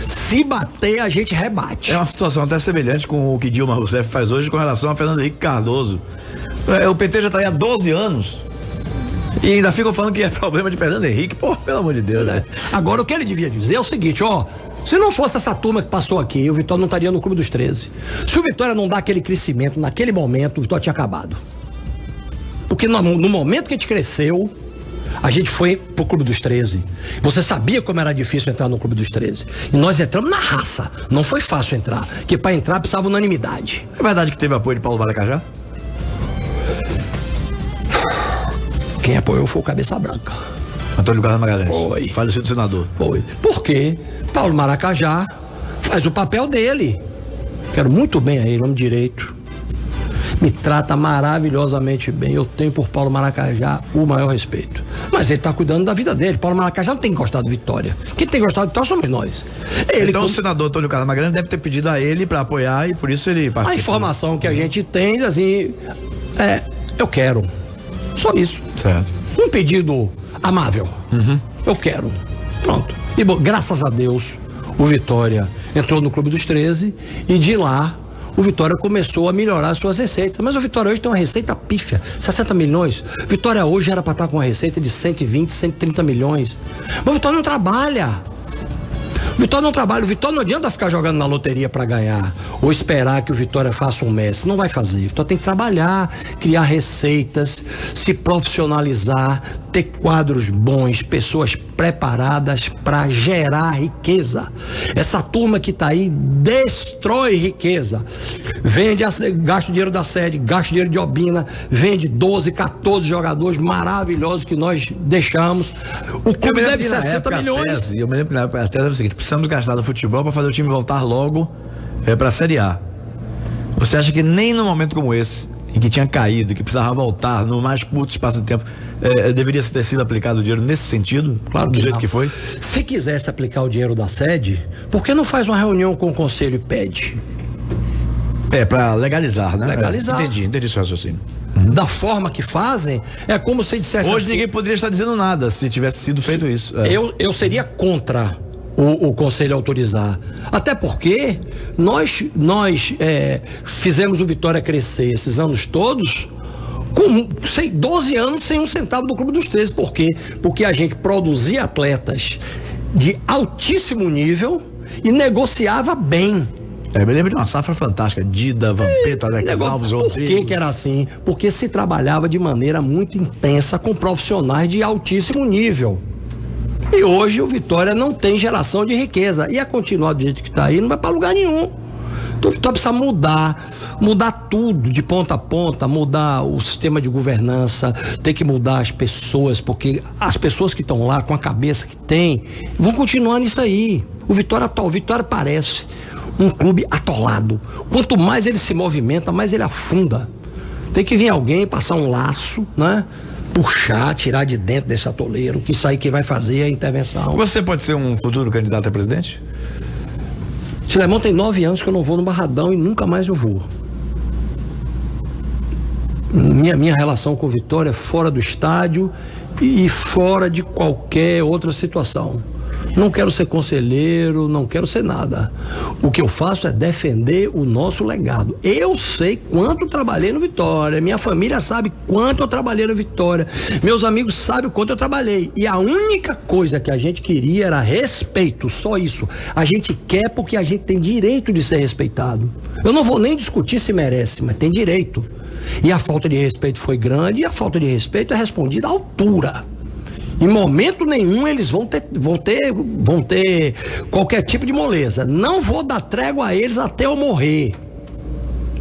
Se bater, a gente rebate. É uma situação até semelhante com o que Dilma Rousseff faz hoje com relação a Fernando Henrique Cardoso. O PT já está aí há 12 anos. E ainda ficam falando que é problema de Fernando Henrique. Pô, pelo amor de Deus, né? Agora, o que ele devia dizer é o seguinte, se não fosse essa turma que passou aqui, o Vitória não estaria no Clube dos 13. Se o Vitória não dá aquele crescimento, naquele momento, o Vitória tinha acabado. Porque no momento que a gente cresceu, a gente foi pro Clube dos 13. Você sabia como era difícil entrar no Clube dos 13. E nós entramos na raça. Não foi fácil entrar. Porque para entrar precisava unanimidade. É verdade que teve apoio de Paulo Maracajá? Quem apoiou foi o Cabeça Branca. Antônio Carlos Magalhães. Foi. Falecido senador. Foi. Porque Paulo Maracajá faz o papel dele. Quero muito bem a ele, homem direito. Me trata maravilhosamente bem. Eu tenho por Paulo Maracajá o maior respeito. Mas ele está cuidando da vida dele. Paulo Maracajá não tem gostado de Vitória. Quem tem gostado de Vitória somos nós. Então o senador Antônio Carlos Magalhães deve ter pedido a ele para apoiar e por isso ele participa. A informação que a gente tem, assim, eu quero. Só isso. Certo. Um pedido amável. Eu quero. Pronto. E bom, graças a Deus, o Vitória entrou no Clube dos 13 e de lá o Vitória começou a melhorar as suas receitas. Mas o Vitória hoje tem uma receita pífia, 60 milhões. O Vitória hoje era para estar com uma receita de 120, 130 milhões. Mas o Vitória não trabalha. O Vitória não trabalha. O Vitória não adianta ficar jogando na loteria para ganhar ou esperar que o Vitória faça um Messi. Não vai fazer. O Vitória tem que trabalhar, criar receitas, se profissionalizar, ter quadros bons, pessoas preparadas para gerar riqueza. Essa turma que está aí destrói riqueza. Gasta o dinheiro da sede, gasta o dinheiro de Obina, vende 12, 14 jogadores maravilhosos que nós deixamos. O clube deve 60 milhões. Eu me lembro que na época a tese era o seguinte: precisamos gastar no futebol para fazer o time voltar logo para a Série A. Você acha que nem num momento como esse, em que tinha caído, que precisava voltar no mais curto espaço de tempo, deveria ter sido aplicado o dinheiro nesse sentido? Claro que do jeito não. que foi? Se quisesse aplicar o dinheiro da sede, por que não faz uma reunião com o conselho e pede? Para legalizar, né? Legalizar. Entendi seu raciocínio. Da forma que fazem, é como se dissesse Hoje assim, ninguém poderia estar dizendo nada se tivesse sido feito isso. Eu seria contra o conselho autorizar. Até porque nós fizemos o Vitória crescer esses anos todos com 12 anos sem um centavo do Clube dos 13. Por quê? Porque a gente produzia atletas de altíssimo nível e negociava bem. Eu me lembro de uma safra fantástica: Dida, Vampeta, Alex Alves, Rodrigo. Por que era assim? Porque se trabalhava de maneira muito intensa com profissionais de altíssimo nível. E hoje o Vitória não tem geração de riqueza. E a continuar do jeito que está aí, não vai para lugar nenhum. Então o Vitória precisa mudar tudo de ponta a ponta, mudar o sistema de governança, tem que mudar as pessoas, porque as pessoas que estão lá com a cabeça que tem vão continuar nisso aí. O Vitória parece um clube atolado. Quanto mais ele se movimenta, mais ele afunda. Tem que vir alguém, passar um laço, né? Puxar, tirar de dentro desse atoleiro, que isso aí quem vai fazer é a intervenção. Você pode ser um futuro candidato a presidente? Tilemão, tem 9 anos que eu não vou no Barradão e nunca mais eu vou. Minha relação com o Vitória é fora do estádio e fora de qualquer outra situação. Não quero ser conselheiro, não quero ser nada. O que eu faço é defender o nosso legado. Eu sei quanto trabalhei no Vitória, minha família sabe quanto eu trabalhei no Vitória, meus amigos sabem o quanto eu trabalhei. E a única coisa que a gente queria era respeito, só isso. A gente quer porque a gente tem direito de ser respeitado. Eu não vou nem discutir se merece, mas tem direito. E a falta de respeito foi grande e a falta de respeito é respondida à altura. Em momento nenhum eles vão ter qualquer tipo de moleza. Não vou dar trégua a eles até eu morrer.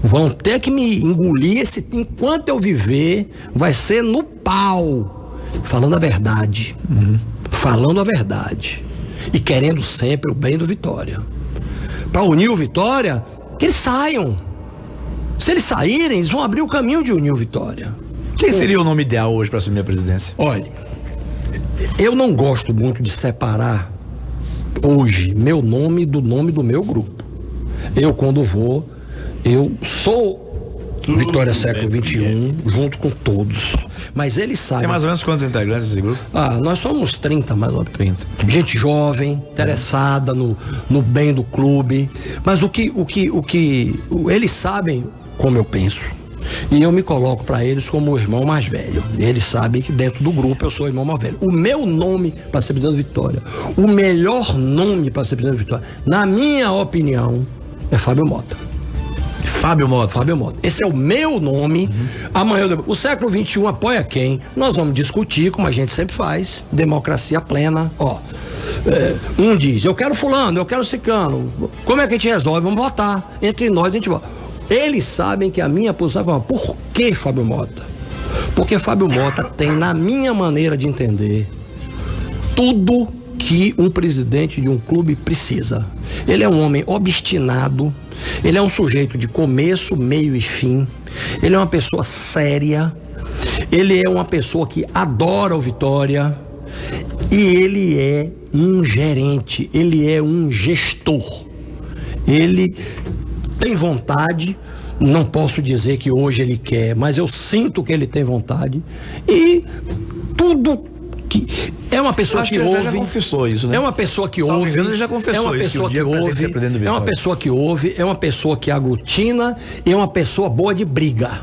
Vão ter que me engolir enquanto eu viver, vai ser no pau. Falando a verdade. Falando a verdade. E querendo sempre o bem do Vitória. Para unir o Vitória, que eles saiam. Se eles saírem, eles vão abrir o caminho de unir o Vitória. Quem seria o nome ideal hoje para assumir a presidência? Olha, eu não gosto muito de separar hoje meu nome do nome do meu grupo. Eu, quando vou, eu sou Vitória Século XXI, junto com todos. Mas eles sabem. Tem mais ou menos quantos integrantes desse grupo? Nós somos 30, mais ou menos. 30. Gente jovem, interessada no bem do clube. Mas o que eles sabem como eu penso. E eu me coloco para eles como o irmão mais velho. Eles sabem que dentro do grupo eu sou o irmão mais velho. O meu nome para ser presidente do Vitória, o melhor nome para ser presidente do Vitória, na minha opinião, é Fábio Mota. Fábio Mota. Esse é o meu nome. Amanhã, o século XXI apoia quem? Nós vamos discutir, como a gente sempre faz, democracia plena. Um diz, eu quero fulano, eu quero ciclano. Como é que a gente resolve? Vamos votar. Entre nós a gente vota. Eles sabem que a minha posição é: por que Fábio Mota? Porque Fábio Mota tem, na minha maneira de entender, tudo que um presidente de um clube precisa. Ele é um homem obstinado, ele é um sujeito de começo, meio e fim, ele é uma pessoa séria, ele é uma pessoa que adora o Vitória e ele é um gerente, ele é um gestor. Ele tem vontade, não posso dizer que hoje ele quer, mas eu sinto que ele tem vontade, e tudo É uma pessoa que ouve. Ele já confessou isso, né? É uma pessoa que ouve. Ele já confessou é uma pessoa que ouve. É uma pessoa que ouve. É uma pessoa que aglutina. E é uma pessoa boa de briga.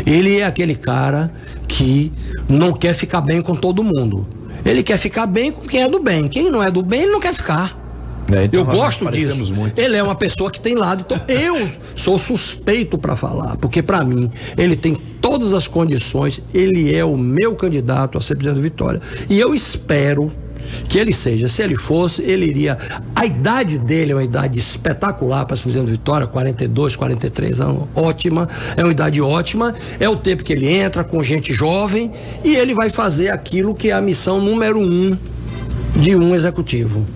Ele é aquele cara que não quer ficar bem com todo mundo. Ele quer ficar bem com quem é do bem. Quem não é do bem, ele não quer ficar. Então eu gosto disso. Muito. Ele é uma pessoa que tem lado. Então eu sou suspeito para falar, porque para mim ele tem todas as condições. Ele é o meu candidato a ser presidente do Vitória. E eu espero que ele seja. Se ele fosse, ele iria. A idade dele é uma idade espetacular para ser presidente do Vitória, 42, 43 anos, ótima. É uma idade ótima. É o tempo que ele entra com gente jovem e ele vai fazer aquilo que é a missão número 1 de um executivo.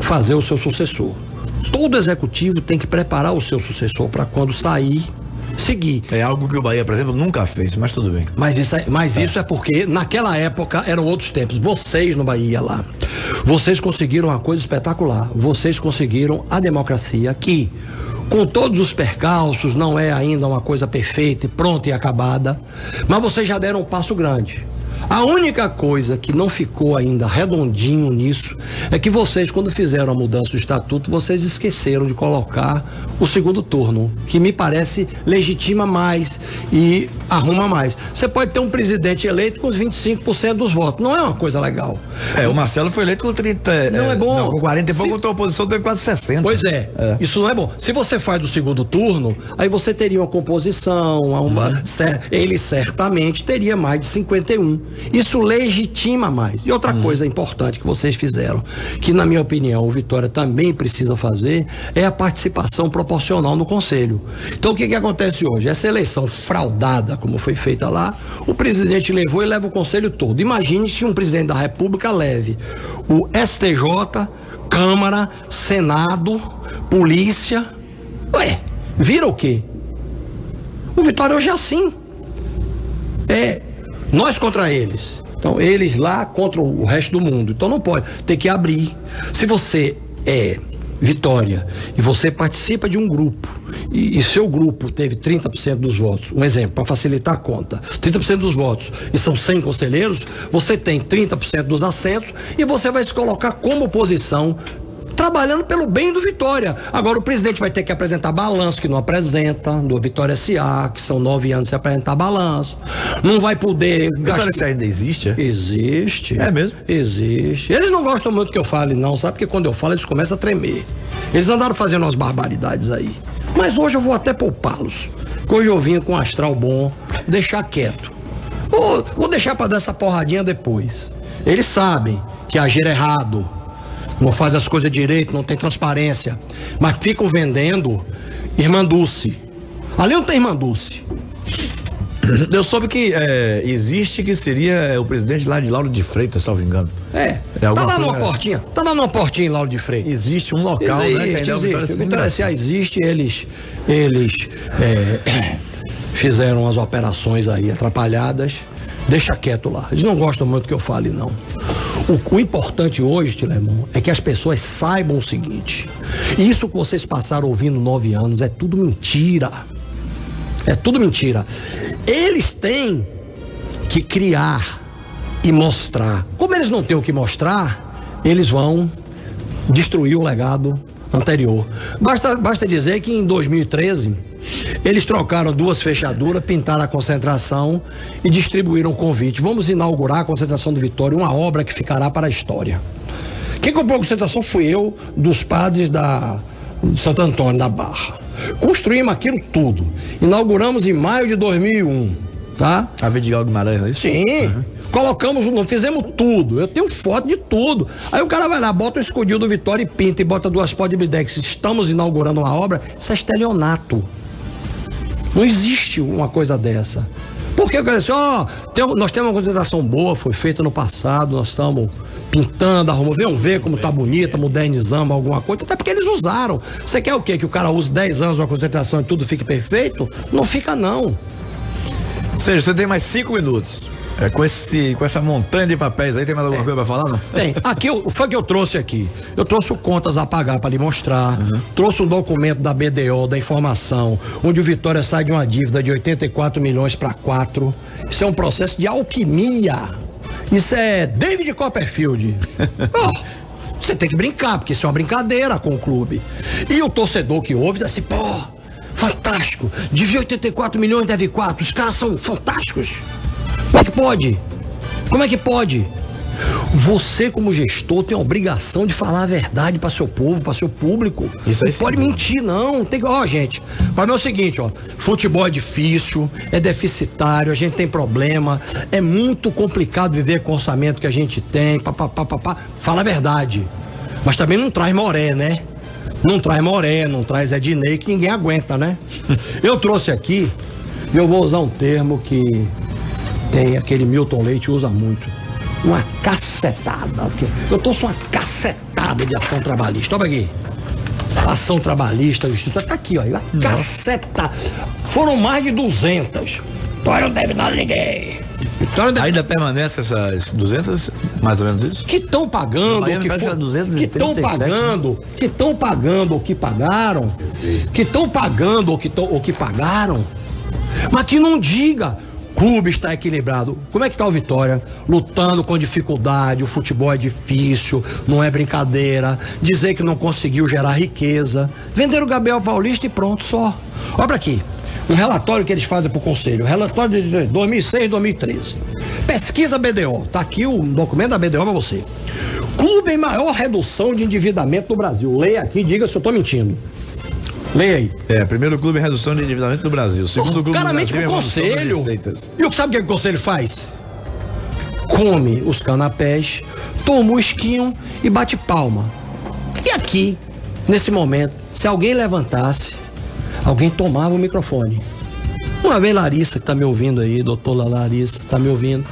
Fazer o seu sucessor. Todo executivo tem que preparar o seu sucessor para quando sair, seguir. É algo que o Bahia, por exemplo, nunca fez, mas tudo bem. Mas isso é porque naquela época eram outros tempos. Vocês no Bahia lá, vocês conseguiram uma coisa espetacular. Vocês conseguiram a democracia que, com todos os percalços, não é ainda uma coisa perfeita e pronta e acabada, mas vocês já deram um passo grande. A única coisa que não ficou ainda redondinho nisso é que vocês, quando fizeram a mudança do estatuto, vocês esqueceram de colocar o segundo turno, que me parece legitima mais e arruma mais. Você pode ter um presidente eleito com os 25% dos votos, não é uma coisa legal. O Marcelo foi eleito com 30. Não é bom. Não, com 40 e pouco, contra a oposição teve quase 60. Pois é, isso não é bom. Se você faz o segundo turno, aí você teria uma composição, ele certamente teria mais de 51. Isso legitima mais. E outra coisa importante que vocês fizeram, que na minha opinião o Vitória também precisa fazer, é a participação proporcional no Conselho. Então o que acontece hoje? Essa eleição fraudada, como foi feita lá, o presidente levou e leva o Conselho todo. Imagine se um presidente da República leve o STJ, Câmara, Senado, Polícia. Vira o quê? O Vitória hoje é assim. Nós contra eles. Então, eles lá contra o resto do mundo. Então, não pode. Tem que abrir. Se você é Vitória e você participa de um grupo e seu grupo teve 30% dos votos, um exemplo, para facilitar a conta, 30% dos votos e são 100 conselheiros, você tem 30% dos assentos e você vai se colocar como oposição, trabalhando pelo bem do Vitória. Agora o presidente vai ter que apresentar balanço, que não apresenta, do Vitória S.A., que são 9 anos sem apresentar balanço. Não vai poder... Vitória S.A. ainda existe? Existe. É mesmo? Existe. Eles não gostam muito que eu fale, não, sabe? Porque quando eu falo, eles começam a tremer. Eles andaram fazendo umas barbaridades aí. Mas hoje eu vou até poupá-los. Hoje eu vim com um astral bom, deixar quieto. Vou deixar pra dar essa porradinha depois. Eles sabem que agir errado, não faz as coisas direito, não tem transparência, mas ficam vendendo Irmã Dulce. Ali não tem Irmã Dulce. Eu soube que existe que seria o presidente lá de Lauro de Freitas, salvo engano. Tá lá numa portinha. Tá lá numa portinha em Lauro de Freitas. Existe um local, existe. O Vitória S.A. existe, eles fizeram as operações aí atrapalhadas. Deixa quieto lá. Eles não gostam muito que eu fale, não. O importante hoje, Tilemão, é que as pessoas saibam o seguinte: isso que vocês passaram ouvindo 9 anos é tudo mentira. É tudo mentira. Eles têm que criar e mostrar. Como eles não têm o que mostrar, eles vão destruir o legado anterior. Basta dizer que em 2013 eles trocaram 2 fechaduras, pintaram a concentração e distribuíram o convite. Vamos inaugurar a concentração do Vitória, uma obra que ficará para a história. Quem comprou a concentração fui eu, dos padres de Santo Antônio da Barra. Construímos aquilo tudo. Inauguramos em maio de 2001, tá? A Vidigal Guimarães, é isso? Sim. Colocamos, fizemos tudo. Eu tenho foto de tudo. Aí o cara vai lá, bota o escudinho do Vitória e pinta e bota 2 pó de bidex. Estamos inaugurando uma obra. Isso é estelionato. Não existe uma coisa dessa. Porque eu quero dizer, nós temos uma concentração boa, foi feita no passado, nós estamos pintando, arrumando, vamos ver como tá bonita, modernizamos alguma coisa, até porque eles usaram. Você quer o quê? Que o cara use 10 anos uma concentração e tudo fique perfeito? Não fica, não. Sérgio, você tem mais 5 minutos. Com essa montanha de papéis aí, tem mais alguma coisa pra falar, não? Tem. Aqui, foi o que eu trouxe aqui. Eu trouxe o contas a pagar para lhe mostrar. Trouxe um documento da BDO, da informação, onde o Vitória sai de uma dívida de 84 milhões para 4. Isso é um processo de alquimia. Isso é David Copperfield. Você tem que brincar, porque isso é uma brincadeira com o clube. E o torcedor que ouve diz assim, pô, fantástico. Devia 84 milhões, deve 4. Os caras são fantásticos. Como é que pode? Como é que pode? Você, como gestor, tem a obrigação de falar a verdade para seu povo, para seu público. Isso aí não pode mentir, não. Tem que... gente, para mim é o seguinte, futebol é difícil, é deficitário, a gente tem problema, é muito complicado viver com o orçamento que a gente tem, Fala a verdade. Mas também não traz Moré, né? Não traz Moré, não traz Ednei, que ninguém aguenta, né? Eu trouxe aqui, e eu vou usar um termo que tem aquele Milton Leite usa muito. Uma cacetada. Eu trouxe uma cacetada de ação trabalhista. Olha aqui. Ação trabalhista, justiça. Tá aqui, ó. Uma cacetada. Foram mais de 200. Vitória não deve dar a ninguém. Ainda permanece essas 200? Mais ou menos isso? Que estão pagando, que estão pagando, que estão pagando o que pagaram, que estão pagando o que pagaram, mas que não diga. O clube está equilibrado. Como é que está o Vitória? Lutando com dificuldade, o futebol é difícil, não é brincadeira. Dizer que não conseguiu gerar riqueza. Venderam o Gabriel Paulista e pronto, só. Olha aqui, um relatório que eles fazem para o Conselho. Relatório de 2006 e 2013. Pesquisa BDO. Tá aqui o documento da BDO para você. Clube em maior redução de endividamento do Brasil. Leia aqui e diga se eu estou mentindo. Leia aí. Primeiro clube em redução de endividamento do Brasil. Segundo clube claramente pro Conselho. E sabe o que o Conselho faz? Come os canapés, toma o esquinho e bate palma. E aqui, nesse momento, se alguém levantasse, alguém tomava o microfone. Uma vez Larissa, que tá me ouvindo aí, doutora Larissa, tá me ouvindo.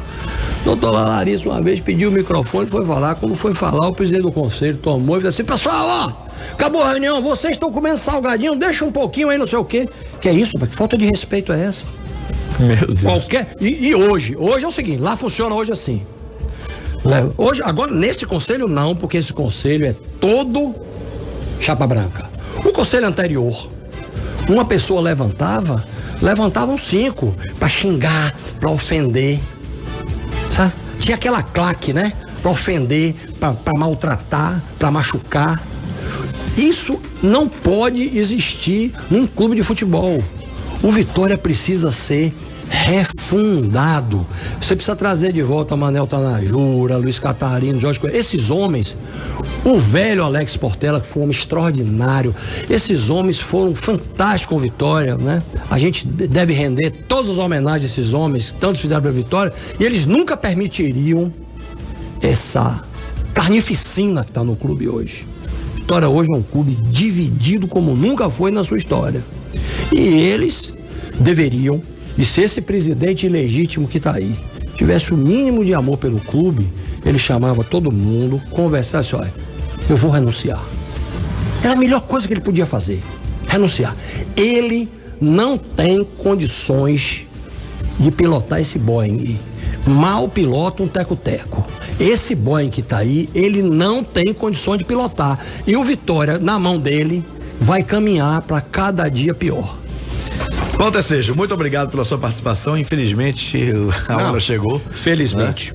Doutora Larissa, uma vez pediu o microfone, foi falar. Quando foi falar, o presidente do Conselho tomou e disse assim, pessoal, acabou a reunião, vocês estão comendo salgadinho, deixa um pouquinho aí, não sei o quê. Que é isso? Que falta de respeito é essa? Meu Deus. E hoje é o seguinte, lá funciona hoje assim. Hoje, agora nesse conselho não, porque esse conselho é todo chapa branca. O conselho anterior, uma pessoa levantavam 5 para xingar, para ofender. Sabe? Tinha aquela claque, né? Para ofender, para maltratar, para machucar. Isso não pode existir num clube de futebol. O Vitória precisa ser refundado. Você precisa trazer de volta Manel Tanajura, Luiz Catarino, Jorge Coelho. Esses homens, o velho Alex Portela, que foi um homem extraordinário. Esses homens foram fantásticos com Vitória, né? A gente deve render todas as homenagens a esses homens que tanto fizeram para a Vitória, e eles nunca permitiriam essa carnificina que está no clube hoje. Vitória hoje é um clube dividido como nunca foi na sua história. E eles deveriam, e se esse presidente ilegítimo que está aí tivesse o mínimo de amor pelo clube, ele chamava todo mundo, conversasse, olha, eu vou renunciar. Era a melhor coisa que ele podia fazer, renunciar. Ele não tem condições de pilotar esse Boeing. Mal pilota um teco-teco. Esse Boeing que tá aí, ele não tem condições de pilotar. E o Vitória, na mão dele, vai caminhar para cada dia pior. Walter Seixas, muito obrigado pela sua participação. Infelizmente, a hora chegou. Felizmente.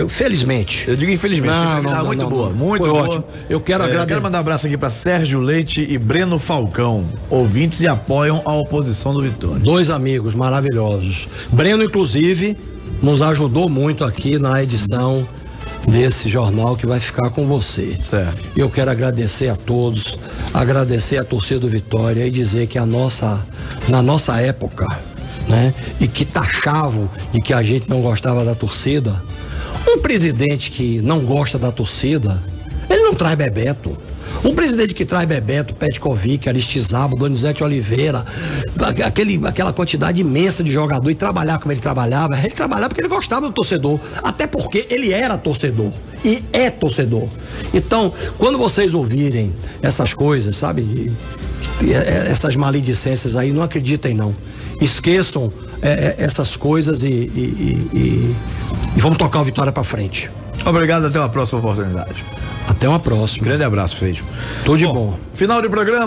Felizmente. Eu digo infelizmente. Muito boa. Muito foi boa. Ótimo. Eu quero agradecer. Quero mandar um abraço aqui para Sérgio Leite e Breno Falcão, ouvintes e apoiam a oposição do Vitória. 2 amigos maravilhosos. Breno, inclusive, nos ajudou muito aqui na edição desse jornal que vai ficar com você. Certo. Eu quero agradecer a todos, agradecer a torcida do Vitória e dizer que na nossa época, né, e que taxavam de que a gente não gostava da torcida, um presidente que não gosta da torcida, ele não traz Bebeto. Um presidente que traz Bebeto, Petkovic, Aristizábal, Donizete Oliveira, aquela quantidade imensa de jogador, e trabalhar como ele trabalhava porque ele gostava do torcedor, até porque ele era torcedor e é torcedor. Então, quando vocês ouvirem essas coisas, sabe, essas maledicências aí, não acreditem não, esqueçam essas coisas e vamos tocar o Vitória pra frente. Obrigado, até uma próxima oportunidade. Até uma próxima. Grande abraço, Freixo. Tudo de bom. Final de programa.